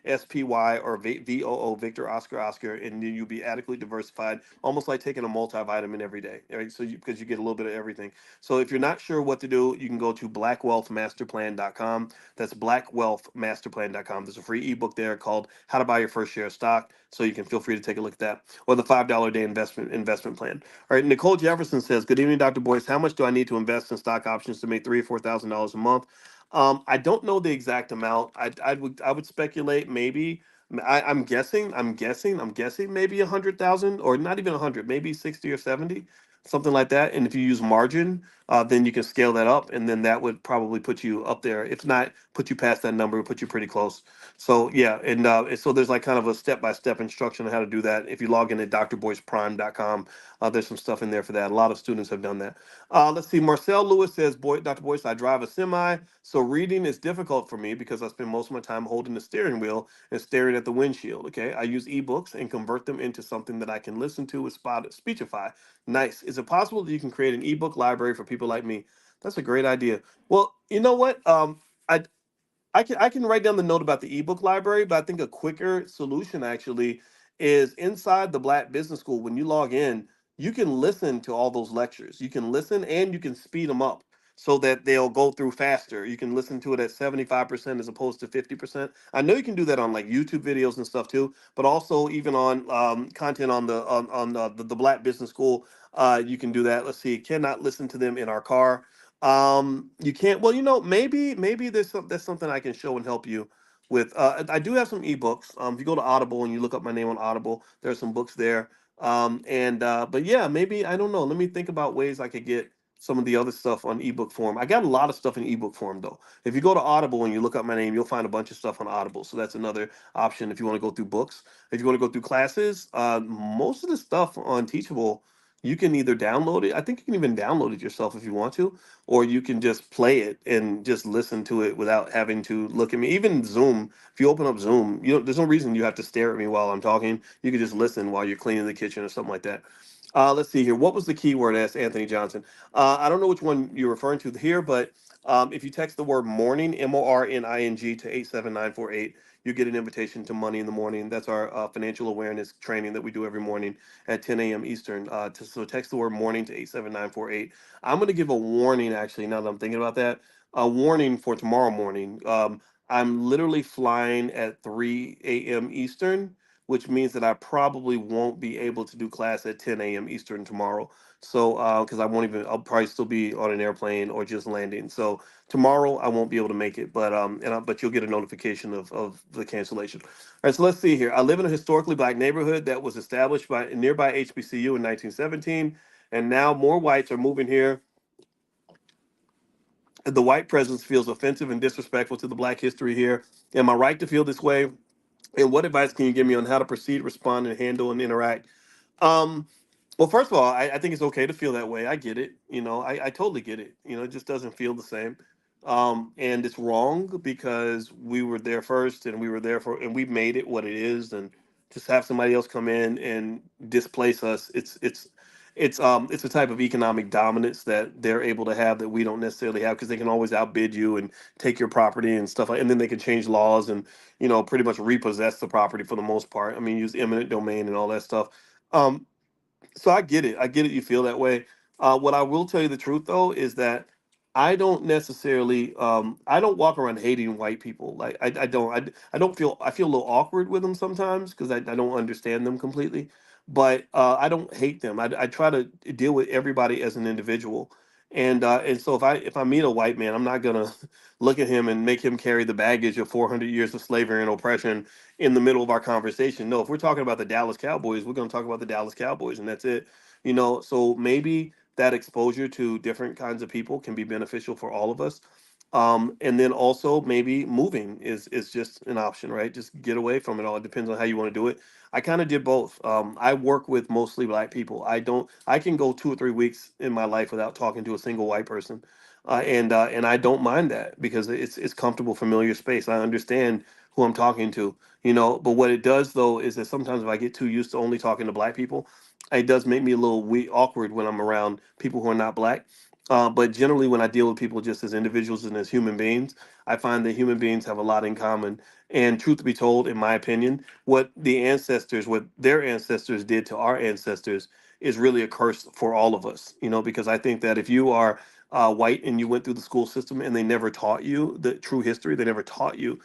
Speaker 1: SPY or VOO, Victor Oscar Oscar, and then you'll be adequately diversified, almost like taking a multivitamin every day, right? So because you get a little bit of everything. So if you're not sure what to do, you can go to blackwealthmasterplan.com. That's blackwealthmasterplan.com. There's a free ebook there called How to Buy Your First Share of Stock. So you can feel free to take a look at that, or the $5 a day investment plan. All right, Nicole Jefferson says, "Good evening, Dr. Boyce. How much do I need to invest in stock options to make $3,000 or $4,000 a month?" I don't know the exact amount. I would speculate maybe. I'm guessing maybe 100,000, or not even 100, maybe 60 or 70, something like that. And if you use margin, then you can scale that up, and then that would probably put you up there. If not, put you past that number, put you pretty close. So yeah, and so there's like kind of a step-by-step instruction on how to do that. If you log in at drboyceprime.com, there's some stuff in there for that. A lot of students have done that. Let's see. Marcel Lewis says, "Boy, Dr. Boyce, I drive a semi, so reading is difficult for me because I spend most of my time holding the steering wheel and staring at the windshield. Okay, I use ebooks and convert them into something that I can listen to with Speechify. Nice. Is it possible that you can create an ebook library for people like me?" That's a great idea. Well, you know what? I can write down the note about the ebook library, but I think a quicker solution actually is inside the Black Business School. When you log in, you can listen to all those lectures. You can listen and you can speed them up so that they'll go through faster. You can listen to it at 75% as opposed to 50%. I know you can do that on like YouTube videos and stuff too, but also even on content on the Black Business School, you can do that. Let's see, cannot listen to them in our car. You can't. Well, maybe that's something I can show and help you with. I do have some ebooks. If you go to Audible and you look up my name on Audible, there's some books there. And But yeah, maybe I don't know. Let me think about ways I could get some of the other stuff on ebook form. I got a lot of stuff in ebook form though. If you go to Audible and you look up my name, you'll find a bunch of stuff on Audible. So that's another option if you want to go through books. If you want to go through classes, most of the stuff on Teachable, you can either download it. I think you can even download it yourself if you want to, or you can just play it and just listen to it without having to look at me. Even Zoom, if you open up Zoom, there's no reason you have to stare at me while I'm talking. You can just listen while you're cleaning the kitchen or something like that. Let's see here. What was the keyword? Asked Anthony Johnson. I don't know which one you're referring to here, but if you text the word morning, MORNING, to 87948, you get an invitation to Money in the Morning. That's our financial awareness training that we do every morning at 10 a.m. Eastern. So text the word morning to 87948. I'm going to give a warning, actually, now that I'm thinking about that. A warning for tomorrow morning. I'm literally flying at 3 a.m. Eastern. which means that I probably won't be able to do class at 10 a.m. Eastern tomorrow. So, because I won't even, I'll probably still be on an airplane or just landing. So tomorrow I won't be able to make it, but but you'll get a notification of the cancellation. All right, so let's see here. I live in a historically black neighborhood that was established by nearby HBCU in 1917, and now more whites are moving here. The white presence feels offensive and disrespectful to the black history here. Am I right to feel this way? And what advice can you give me on how to proceed, respond, and handle and interact? Um, well, first of all, I think it's okay to feel that way. I get it. I totally get it. It just doesn't feel the same. And it's wrong because we were there first and we were there for, and we made it what it is. And just have somebody else come in and displace us. It's a type of economic dominance that they're able to have that we don't necessarily have because they can always outbid you and take your property and stuff like, and then they can change laws and, pretty much repossess the property for the most part. I mean, use eminent domain and all that stuff. Um, so I get it. I get it. You feel that way. What I will tell you the truth though is that I don't necessarily. I don't walk around hating white people. Like I don't. I don't feel. I feel a little awkward with them sometimes because I don't understand them completely. But I don't hate them. I try to deal with everybody as an individual. And so if I meet a white man, I'm not gonna look at him and make him carry the baggage of 400 years of slavery and oppression in the middle of our conversation. No, if we're talking about the Dallas Cowboys, we're going to talk about the Dallas Cowboys, and that's it. So maybe that exposure to different kinds of people can be beneficial for all of us. And then also maybe moving is just an option, right? Just get away from it all. It depends on how you want to do it. I kind of did both. I work with mostly black people. I can go 2 or 3 weeks in my life without talking to a single white person. And I don't mind that because it's comfortable, familiar space. I understand who I'm talking to, but what it does though is that sometimes if I get too used to only talking to black people, it does make me a little awkward when I'm around people who are not black. But generally, when I deal with people just as individuals and as human beings, I find that human beings have a lot in common. And truth be told, in my opinion, what their ancestors did to our ancestors is really a curse for all of us. Because I think that if you are white and you went through the school system and they never taught you the true history, they never taught you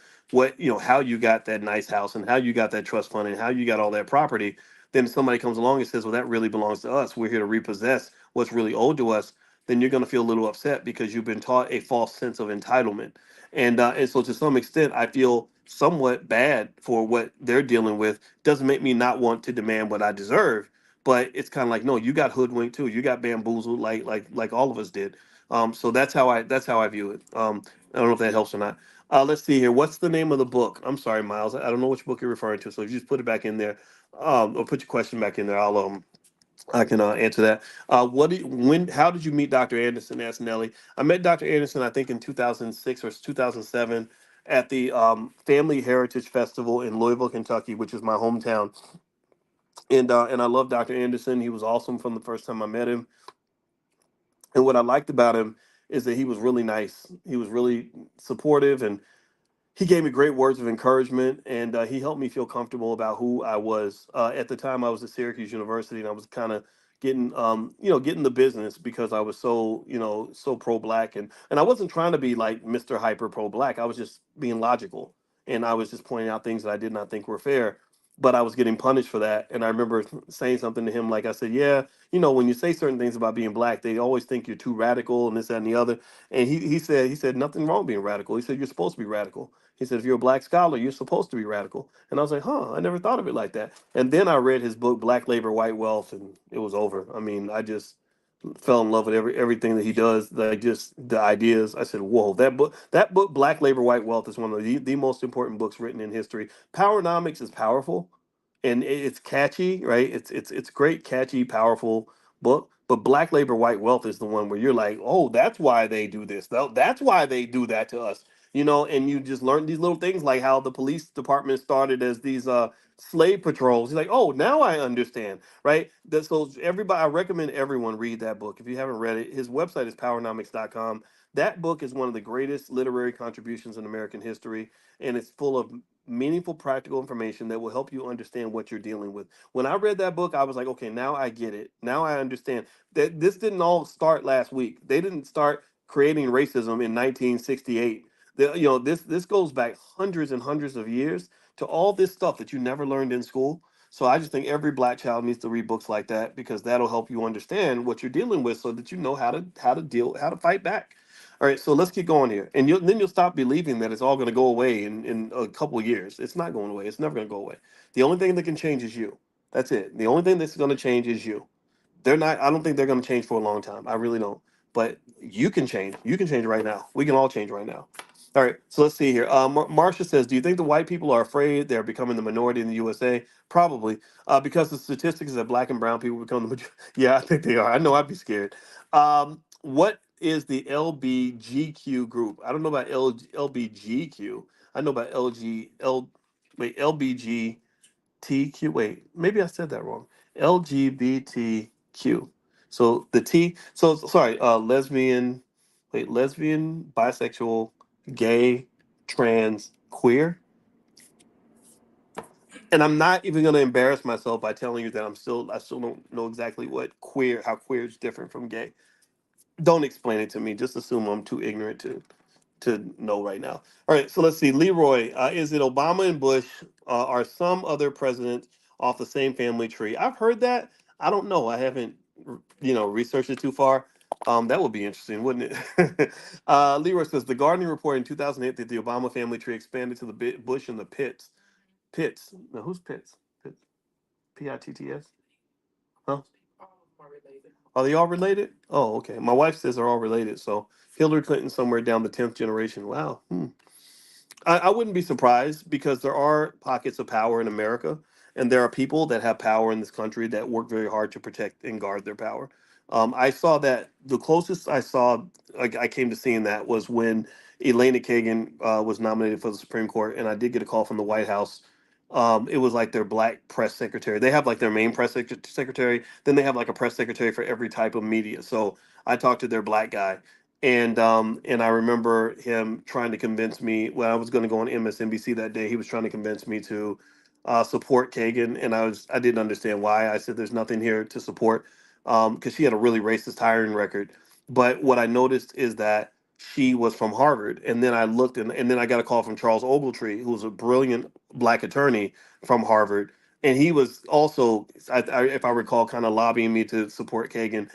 Speaker 1: how you got that nice house and how you got that trust fund and how you got all that property, then somebody comes along and says, well, that really belongs to us. We're here to repossess what's really owed to us. Then you're going to feel a little upset because you've been taught a false sense of entitlement. And so to some extent, I feel somewhat bad for what they're dealing with. Doesn't make me not want to demand what I deserve, but it's kind of like, no, you got hoodwinked too. You got bamboozled like all of us did. So that's how I view it. I don't know if that helps or not. Let's see here. What's the name of the book? I'm sorry, Miles. I don't know which book you're referring to. So if you just put it back in there, or put your question back in there, I can answer that. How did you meet Dr. Anderson? Asked Nelly. I met Dr. Anderson, I think, in 2006 or 2007 at the Family Heritage Festival in Louisville, Kentucky, which is my hometown. And I love Dr. Anderson. He was awesome from the first time I met him. And what I liked about him is that he was really nice. He was really supportive, and he gave me great words of encouragement, and he helped me feel comfortable about who I was. At the time, I was at Syracuse University, and I was kind of getting the business because I was so pro black, and I wasn't trying to be like Mr. Hyper pro black. I was just being logical, and I was just pointing out things that I did not think were fair. But I was getting punished for that, and I remember saying something to him like I said, "Yeah, when you say certain things about being black, they always think you're too radical and this, that, and the other." And he said nothing wrong being radical. He said you're supposed to be radical. He said, if you're a black scholar, you're supposed to be radical. And I was like, huh, I never thought of it like that. And then I read his book, Black Labor, White Wealth, and it was over. I mean, I just fell in love with everything that he does, like just the ideas. I said, whoa, that book, Black Labor, White Wealth, is one of the most important books written in history. Powernomics is powerful and it's catchy, right? It's great, catchy, powerful book. But Black Labor, White Wealth is the one where you're like, oh, that's why they do this. That's why they do that to us. And you just learn these little things like how the police department started as these slave patrols. He's like, oh, now I understand, right? So everybody, I recommend everyone read that book. If you haven't read it, his website is powernomics.com. That book is one of the greatest literary contributions in American history, and it's full of meaningful, practical information that will help you understand what you're dealing with. When I read that book, I was like, okay, now I get it. Now I understand that this didn't all start last week. They didn't start creating racism in 1968. This goes back hundreds and hundreds of years. to all this stuff that you never learned in school. So I just think every black child needs to read books like that, because that'll help you understand what you're dealing with, so that you know how to fight back. All right, so let's keep going here, and then you'll stop believing that it's all going to go away in a couple of years. It's not going away. It's never going to go away. The only thing that can change is you. That's it. The only thing that's going to change is you. They're not. I don't think they're going to change for a long time. I really don't. But you can change. You can change right now. We can all change right now. All right. So let's see here. Marsha says, "Do you think the white people are afraid they're becoming the minority in the USA? Probably, because the statistics is that black and brown people become the majority. Yeah, I think they are. I know I'd be scared. What is the LBGQ group? I don't know about LBGQ. I know about Wait, LBGTQ. Wait, maybe I said that wrong. LGBTQ. So the T. So sorry. Lesbian, bisexual, gay, trans, queer. And I'm not even going to embarrass myself by telling you that I still don't know exactly how queer is different from gay. Don't explain it to me. Just assume I'm too ignorant to know right now. All right, so let's see. Leroy, is it Obama and Bush? Are some other presidents off the same family tree? I've heard that. I don't know. I haven't, researched it too far. That would be interesting, wouldn't it? Leroy says the Gardening report in 2008 that the Obama family tree expanded to the Bush and the Pitts. Pitts. Now, who's Pitts? Pitts. Pitts. Huh? Are they all related? Oh, okay. My wife says they're all related. So Hillary Clinton somewhere down the 10th generation. Wow. Hmm. I wouldn't be surprised, because there are pockets of power in America, and there are people that have power in this country that work very hard to protect and guard their power. I saw that the closest I saw, like I came to seeing that, was when Elena Kagan was nominated for the Supreme Court, and I did get a call from the White House. It was like their black press secretary. They have like their main secretary, then they have like a press secretary for every type of media. So I talked to their black guy, and I remember him trying to convince me when I was going to go on MSNBC that day. He was trying to convince me to support Kagan, and I didn't understand why. I said there's nothing here to support, because she had a really racist hiring record. But what I noticed is that she was from Harvard, and then I looked, and then I got a call from Charles Ogletree, who was a brilliant black attorney from Harvard, and he was also, if I recall, kind of lobbying me to support Kagan,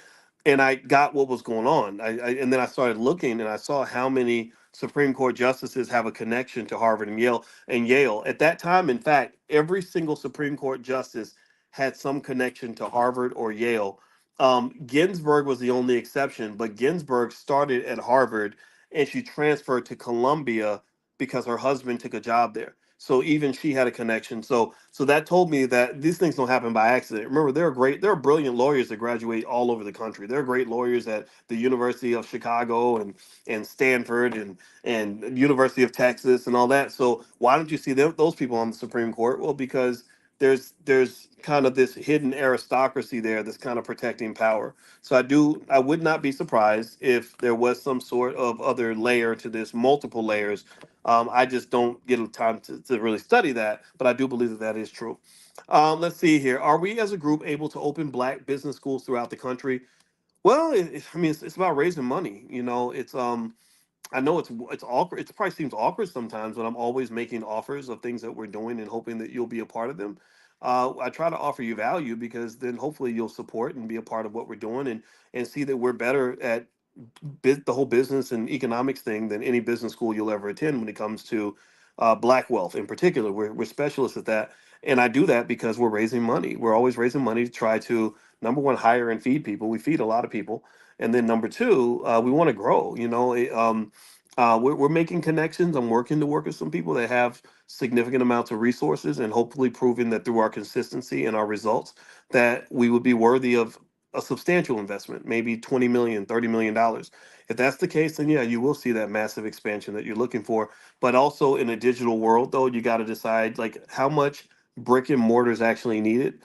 Speaker 1: and I got what was going on. And then I started looking, and I saw how many Supreme Court justices have a connection to Harvard and Yale. And Yale at that time, in fact, every single Supreme Court justice had some connection to Harvard or Yale. Ginsburg was the only exception, but Ginsburg started at Harvard, and she transferred to Columbia because her husband took a job there. So even she had a connection. So that told me that these things don't happen by accident. Remember, there are brilliant lawyers that graduate all over the country. There are great lawyers at the University of Chicago and Stanford and University of Texas and all that. So why don't you see those people on the Supreme Court? Well, because there's kind of this hidden aristocracy there that's kind of protecting power. So I would not be surprised if there was some sort of other layer to this, multiple layers. I just don't get the time to really study that, but I do believe that that is true. Let's see here. Are we as a group able to open black business schools throughout the country? Well, I mean, it's about raising money. I know it's awkward. It probably seems awkward sometimes, but I'm always making offers of things that we're doing and hoping that you'll be a part of them. I try to offer you value, because then hopefully you'll support and be a part of what we're doing, and see that we're better at the whole business and economics thing than any business school you'll ever attend when it comes to black wealth in particular. We're specialists at that. And I do that because we're raising money. We're always raising money to try to, number one, hire and feed people. We feed a lot of people. And then number two, we want to grow. We're making connections. I'm working to work with some people that have significant amounts of resources, and hopefully proving that through our consistency and our results that we would be worthy of a substantial investment, maybe 20 million, $30 million. If that's the case, then yeah, you will see that massive expansion that you're looking for. But also in a digital world, though, you got to decide like how much brick and mortar is actually needed.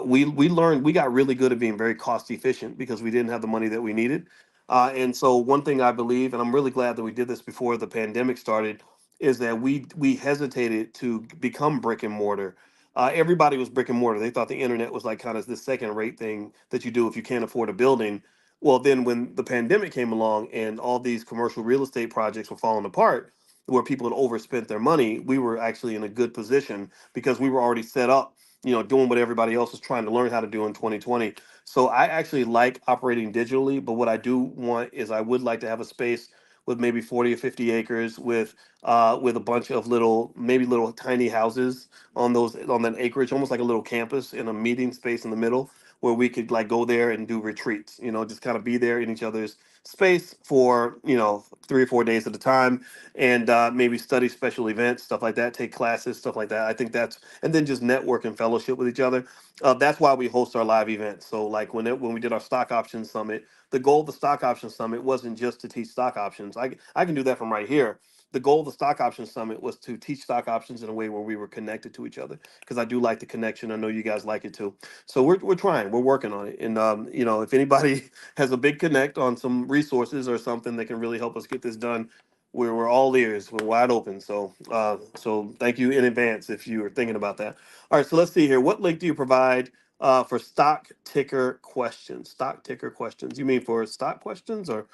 Speaker 1: We learned, we got really good at being very cost efficient because we didn't have the money that we needed. And so one thing I believe, and I'm really glad that we did this before the pandemic started, is that we hesitated to become brick and mortar. Everybody was brick and mortar. They thought the internet was like kind of this second rate thing that you do if you can't afford a building. Well, then when the pandemic came along and all these commercial real estate projects were falling apart, where people had overspent their money, we were actually in a good position because we were already set up, doing what everybody else was trying to learn how to do in 2020. So I actually like operating digitally, but what I do want is I would like to have a space with maybe 40 or 50 acres with a bunch of maybe little tiny houses on that acreage, almost like a little campus in a meeting space in the middle where we could like go there and do retreats, just kind of be there in each other's space for 3 or 4 days at a time, and maybe study special events, stuff like that, take classes, stuff like that. I think that's, and then just network and fellowship with each other. That's why we host our live events. So like when we did our stock options summit, the goal of the stock options summit wasn't just to teach stock options. I can do that from right here. The goal of the stock options summit was to teach stock options in a way where we were connected to each other, because I do like the connection. I know you guys like it too. So we're trying, we're working on it. And if anybody has a big connect on some resources or something that can really help us get this done, we're all ears, we're wide open. So thank you in advance if you are thinking about that. All right, so let's see here. What link do you provide for stock ticker questions? Stock ticker questions. You mean for stock questions, or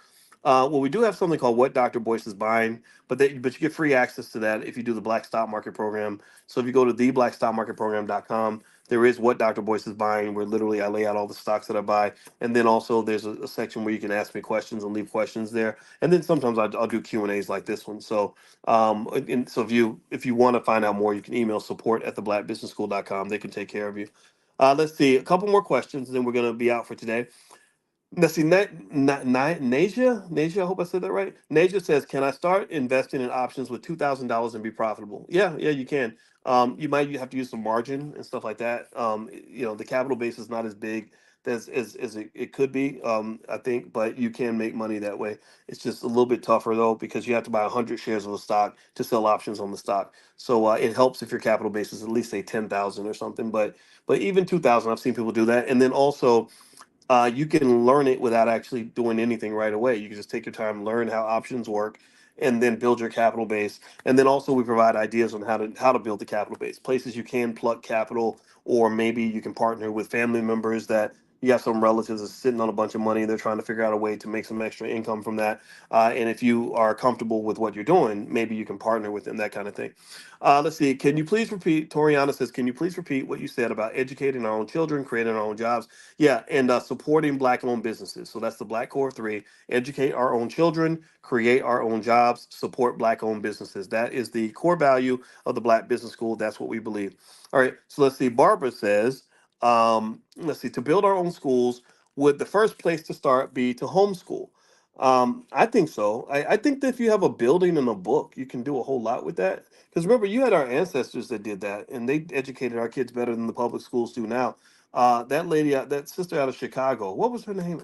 Speaker 1: well, we do have something called What Dr. Boyce is Buying, but you get free access to that if you do the Black Stock Market Program. So if you go to theblackstockmarketprogram.com, there is What Dr. Boyce is Buying, where literally I lay out all the stocks that I buy, and then also there's a section where you can ask me questions and leave questions there. And then sometimes I'll do Q&As like this one. So if you want to find out more, you can email support@theblackbusinessschool.com. They can take care of you. Let's see, a couple more questions, and then we're going to be out for today. Let's see, Nasia, I hope I said that right. Nasia says, "Can I start investing in options with $2,000 and be profitable?" Yeah, yeah, you can. You might have to use some margin and stuff like that. The capital base is not as big as it could be, I think, but you can make money that way. It's just a little bit tougher though, because you have to buy 100 shares of the stock to sell options on the stock. So it helps if your capital base is at least say 10,000 or something. But even 2,000, I've seen people do that, and then also you can learn it without actually doing anything right away. You can just take your time, learn how options work, and then build your capital base. And then also we provide ideas on how to build the capital base, places you can pluck capital, or maybe you can partner with family members that you have some relatives that's sitting on a bunch of money. They're trying to figure out a way to make some extra income from that. And if you are comfortable with what you're doing, maybe you can partner with them, that kind of thing. Let's see. Can you please repeat? Toriana says, "Can you please repeat what you said about educating our own children, creating our own jobs?" Yeah, and supporting Black-owned businesses. So that's the Black Core Three: educate our own children, create our own jobs, support Black-owned businesses. That is the core value of the Black Business School. That's what we believe. All right. So let's see. Barbara says, let's see. To build our own schools, would the first place to start be to homeschool? I think so. I think that if you have a building and a book, you can do a whole lot with that. Because remember, you had our ancestors that did that, and they educated our kids better than the public schools do now. That lady, that sister out of Chicago, what was her name?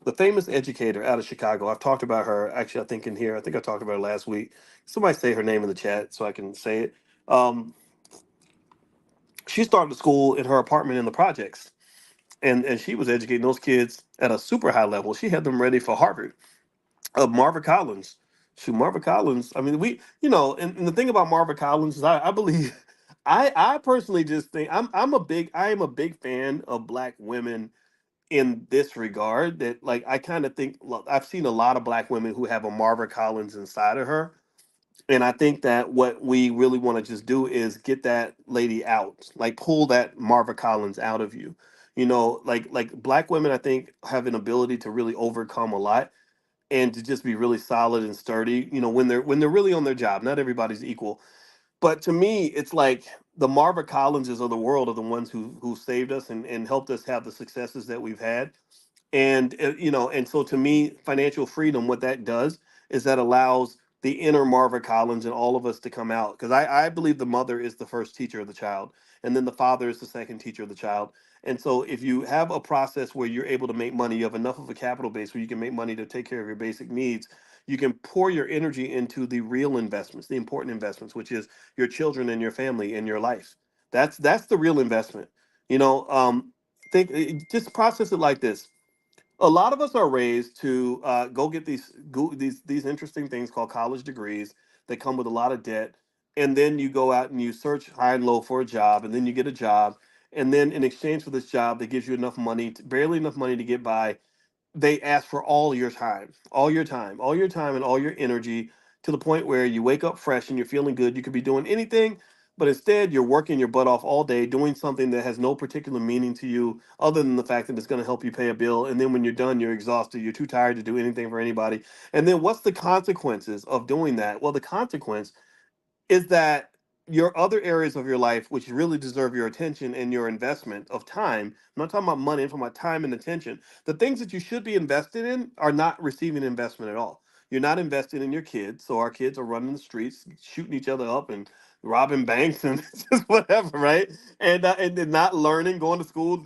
Speaker 1: The famous educator out of Chicago. I've talked about her actually. I think in here. I think I talked about her last week. Somebody say her name in the chat so I can say it. Um, she started a school in her apartment in the projects, and she was educating those kids at a super high level. She had them ready for Harvard. Marva Collins. Shoot, Marva Collins. I mean, and the thing about Marva Collins is I believe, I personally just think I am a big fan of Black women in this regard. That like I kind of think, look, I've seen a lot of Black women who have a Marva Collins inside of her, and I think that what we really want to just do is get that lady out, like pull that Marva Collins out of you. Like Black women, I think have an ability to really overcome a lot and to just be really solid and sturdy, when they're really on their job. Not everybody's equal, but to me it's like the Marva Collinses of the world are the ones who saved us and helped us have the successes that we've had. And so to me, financial freedom, what that does is that allows the inner Marva Collins and all of us to come out, because I believe the mother is the first teacher of the child, and then the father is the second teacher of the child. And so if you have a process where you're able to make money, you have enough of a capital base where you can make money to take care of your basic needs, you can pour your energy into the real investments, the important investments, which is your children and your family and your life. That's the real investment. you know um just process it like this. A lot of us are raised to go get these interesting things called college degrees that come with a lot of debt, and then you go out and you search high and low for a job, and then you get a job, and then in exchange for this job that gives you enough money, barely enough money to get by, they ask for all your time, and all your energy to the point where you wake up fresh and you're feeling good. You could be doing anything, but instead you're working your butt off all day doing something that has no particular meaning to you other than the fact that it's going to help you pay a bill. And then when you're done, you're exhausted. You're too tired to do anything for anybody. And then what's the consequences of doing that? Well, the consequence is that your other areas of your life, which really deserve your attention and your investment of time, I'm not talking about money, I'm talking about time and attention. The things that you should be invested in are not receiving investment at all. You're not investing in your kids. So our kids are running the streets, shooting each other up and robbing banks and just whatever, right? And they're not learning, going to school,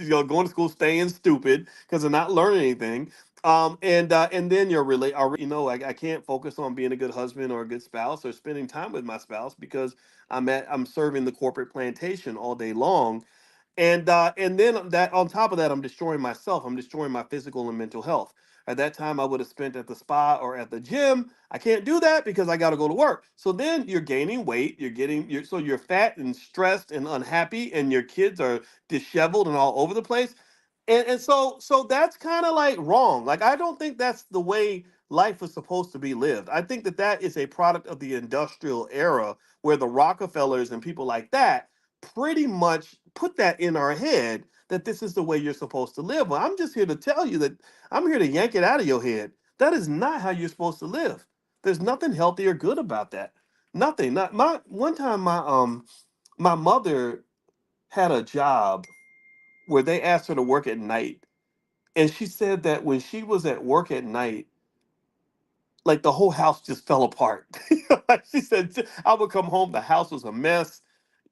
Speaker 1: going to school, staying stupid because they're not learning anything. And then you're really, I can't focus on being a good husband or a good spouse or spending time with my spouse because I'm serving the corporate plantation all day long. And then that on top of that, I'm destroying myself. I'm destroying my physical and mental health. At that time, I would have spent at the spa or at the gym. I can't do that because I got to go to work. So then you're gaining weight. So you're fat and stressed and unhappy, and your kids are disheveled and all over the place. And so that's kind of like wrong. Like I don't think that's the way life is supposed to be lived. I think that that is a product of the industrial era where the Rockefellers and people like that pretty much put that in our head that this is the way you're supposed to live. Well, I'm just here to tell you that I'm here to yank it out of your head. That is not how you're supposed to live. There's nothing healthy or good about that. Nothing. Not my one time my mother had a job where they asked her to work at night. And she said that when she was at work at night, like the whole house just fell apart. Like she said, I would come home, the house was a mess.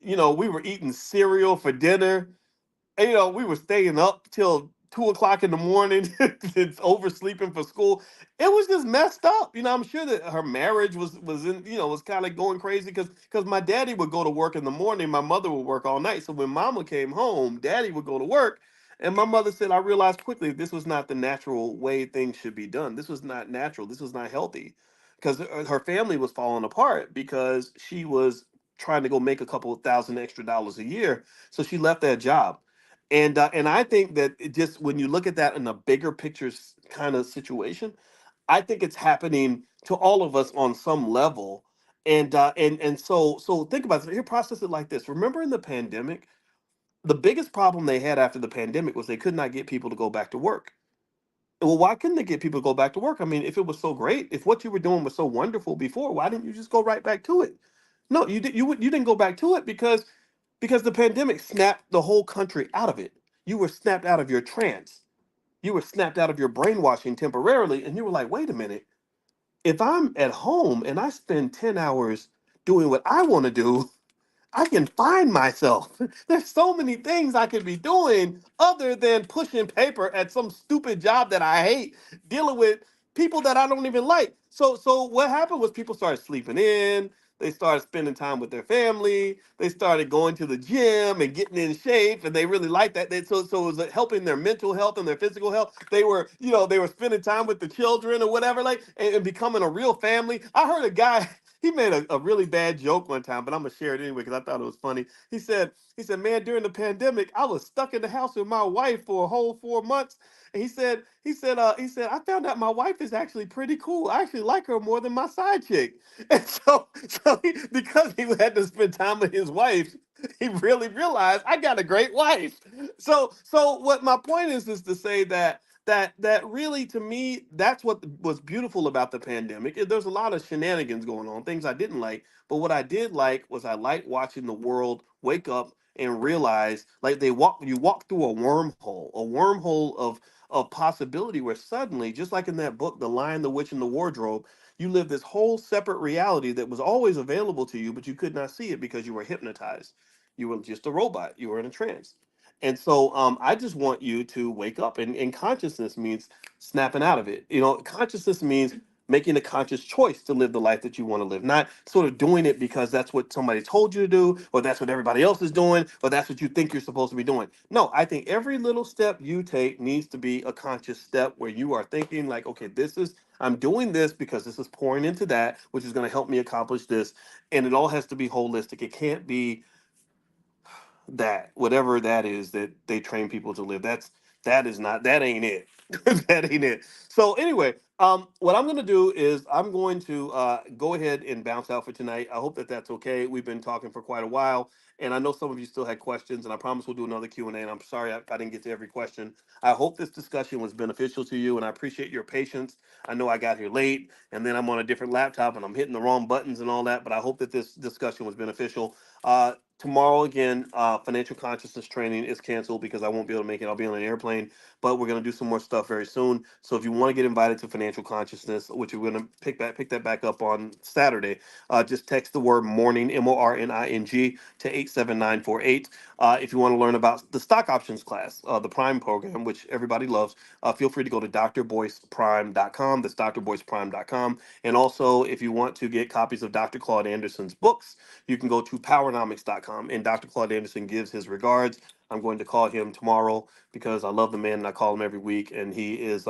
Speaker 1: We were eating cereal for dinner. And, we were staying up till 2 o'clock in the morning, it's oversleeping for school. It was just messed up. I'm sure that her marriage was kind of going crazy because my daddy would go to work in the morning, my mother would work all night. So when mama came home, daddy would go to work. And my mother said, I realized quickly this was not the natural way things should be done. This was not natural. This was not healthy because her family was falling apart because she was trying to go make a couple of thousand extra dollars a year. So she left that job. And I think that it just when you look at that in a bigger picture kind of situation, I think it's happening to all of us on some level. And so think about it. Here, process it like this. Remember in the pandemic, the biggest problem they had after the pandemic was they could not get people to go back to work. Well, why couldn't they get people to go back to work? I mean, if it was so great, if what you were doing was so wonderful before, why didn't you just go right back to it? No, you didn't go back to it because the pandemic snapped the whole country out of it. You were snapped out of your trance. You were snapped out of your brainwashing temporarily, and you were like, wait a minute. If I'm at home and I spend 10 hours doing what I want to do, I can find myself. There's so many things I could be doing other than pushing paper at some stupid job that I hate, dealing with people that I don't even like. So what happened was people started sleeping in, they started spending time with their family, they started going to the gym and getting in shape, and they really liked that. So it was helping their mental health and their physical health. They were spending time with the children or whatever, like and becoming a real family. I heard a guy he made a really bad joke one time, but I'm gonna share it anyway because I thought it was funny. He said, man, during the pandemic, I was stuck in the house with my wife for a whole 4 months. And he said, I found out my wife is actually pretty cool. I actually like her more than my side chick. And because he had to spend time with his wife, he really realized I got a great wife. So what my point is to say that really to me that's what was beautiful about the pandemic. There's a lot of shenanigans going on, things I didn't like, but what I did like was I liked watching the world wake up and realize like you walk through a wormhole of possibility where suddenly, just like in that book The Lion, the Witch, and the Wardrobe, you live this whole separate reality that was always available to you, but you could not see it because you were hypnotized. You were just a robot, you were in a trance. And so I just want you to wake up. And consciousness means snapping out of it. Consciousness means making a conscious choice to live the life that you want to live, not sort of doing it because that's what somebody told you to do, or that's what everybody else is doing, or that's what you think you're supposed to be doing. No, I think every little step you take needs to be a conscious step where you are thinking, like, okay, I'm doing this because this is pouring into that, which is going to help me accomplish this. And it all has to be holistic. It can't be that whatever that is that they train people to live. that ain't it. That ain't it. So anyway, what I'm going to do is I'm going to go ahead and bounce out for tonight. I hope that that's okay. We've been talking for quite a while, and I know some of you still had questions, and I promise we'll do another Q&A. And I'm sorry if I didn't get to every question. I hope this discussion was beneficial to you, and I appreciate your patience. I know I got here late, and then I'm on a different laptop, and I'm hitting the wrong buttons and all that. But I hope that this discussion was beneficial. Tomorrow again, financial consciousness training is canceled because I won't be able to make it. I'll be on an airplane, but we're gonna do some more stuff very soon. So if you want to get invited to financial consciousness, which we're gonna pick that back up on Saturday, just text the word morning MORNING to 87948. If you want to learn about the stock options class, the Prime program, which everybody loves, feel free to go to drboyceprime.com. That's drboyceprime.com. And also, if you want to get copies of Dr. Claude Anderson's books, you can go to powernomics.com. And Dr. Claude Anderson gives his regards. I'm going to call him tomorrow because I love the man and I call him every week, and he's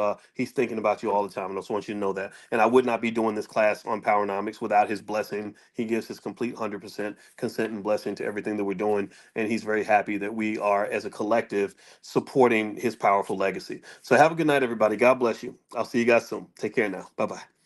Speaker 1: thinking about you all the time. And I just want you to know that. And I would not be doing this class on Powernomics without his blessing. He gives his complete 100% consent and blessing to everything that we're doing, and he's very happy that we are, as a collective, supporting his powerful legacy. So have a good night, everybody. God bless you. I'll see you guys soon. Take care now. Bye bye.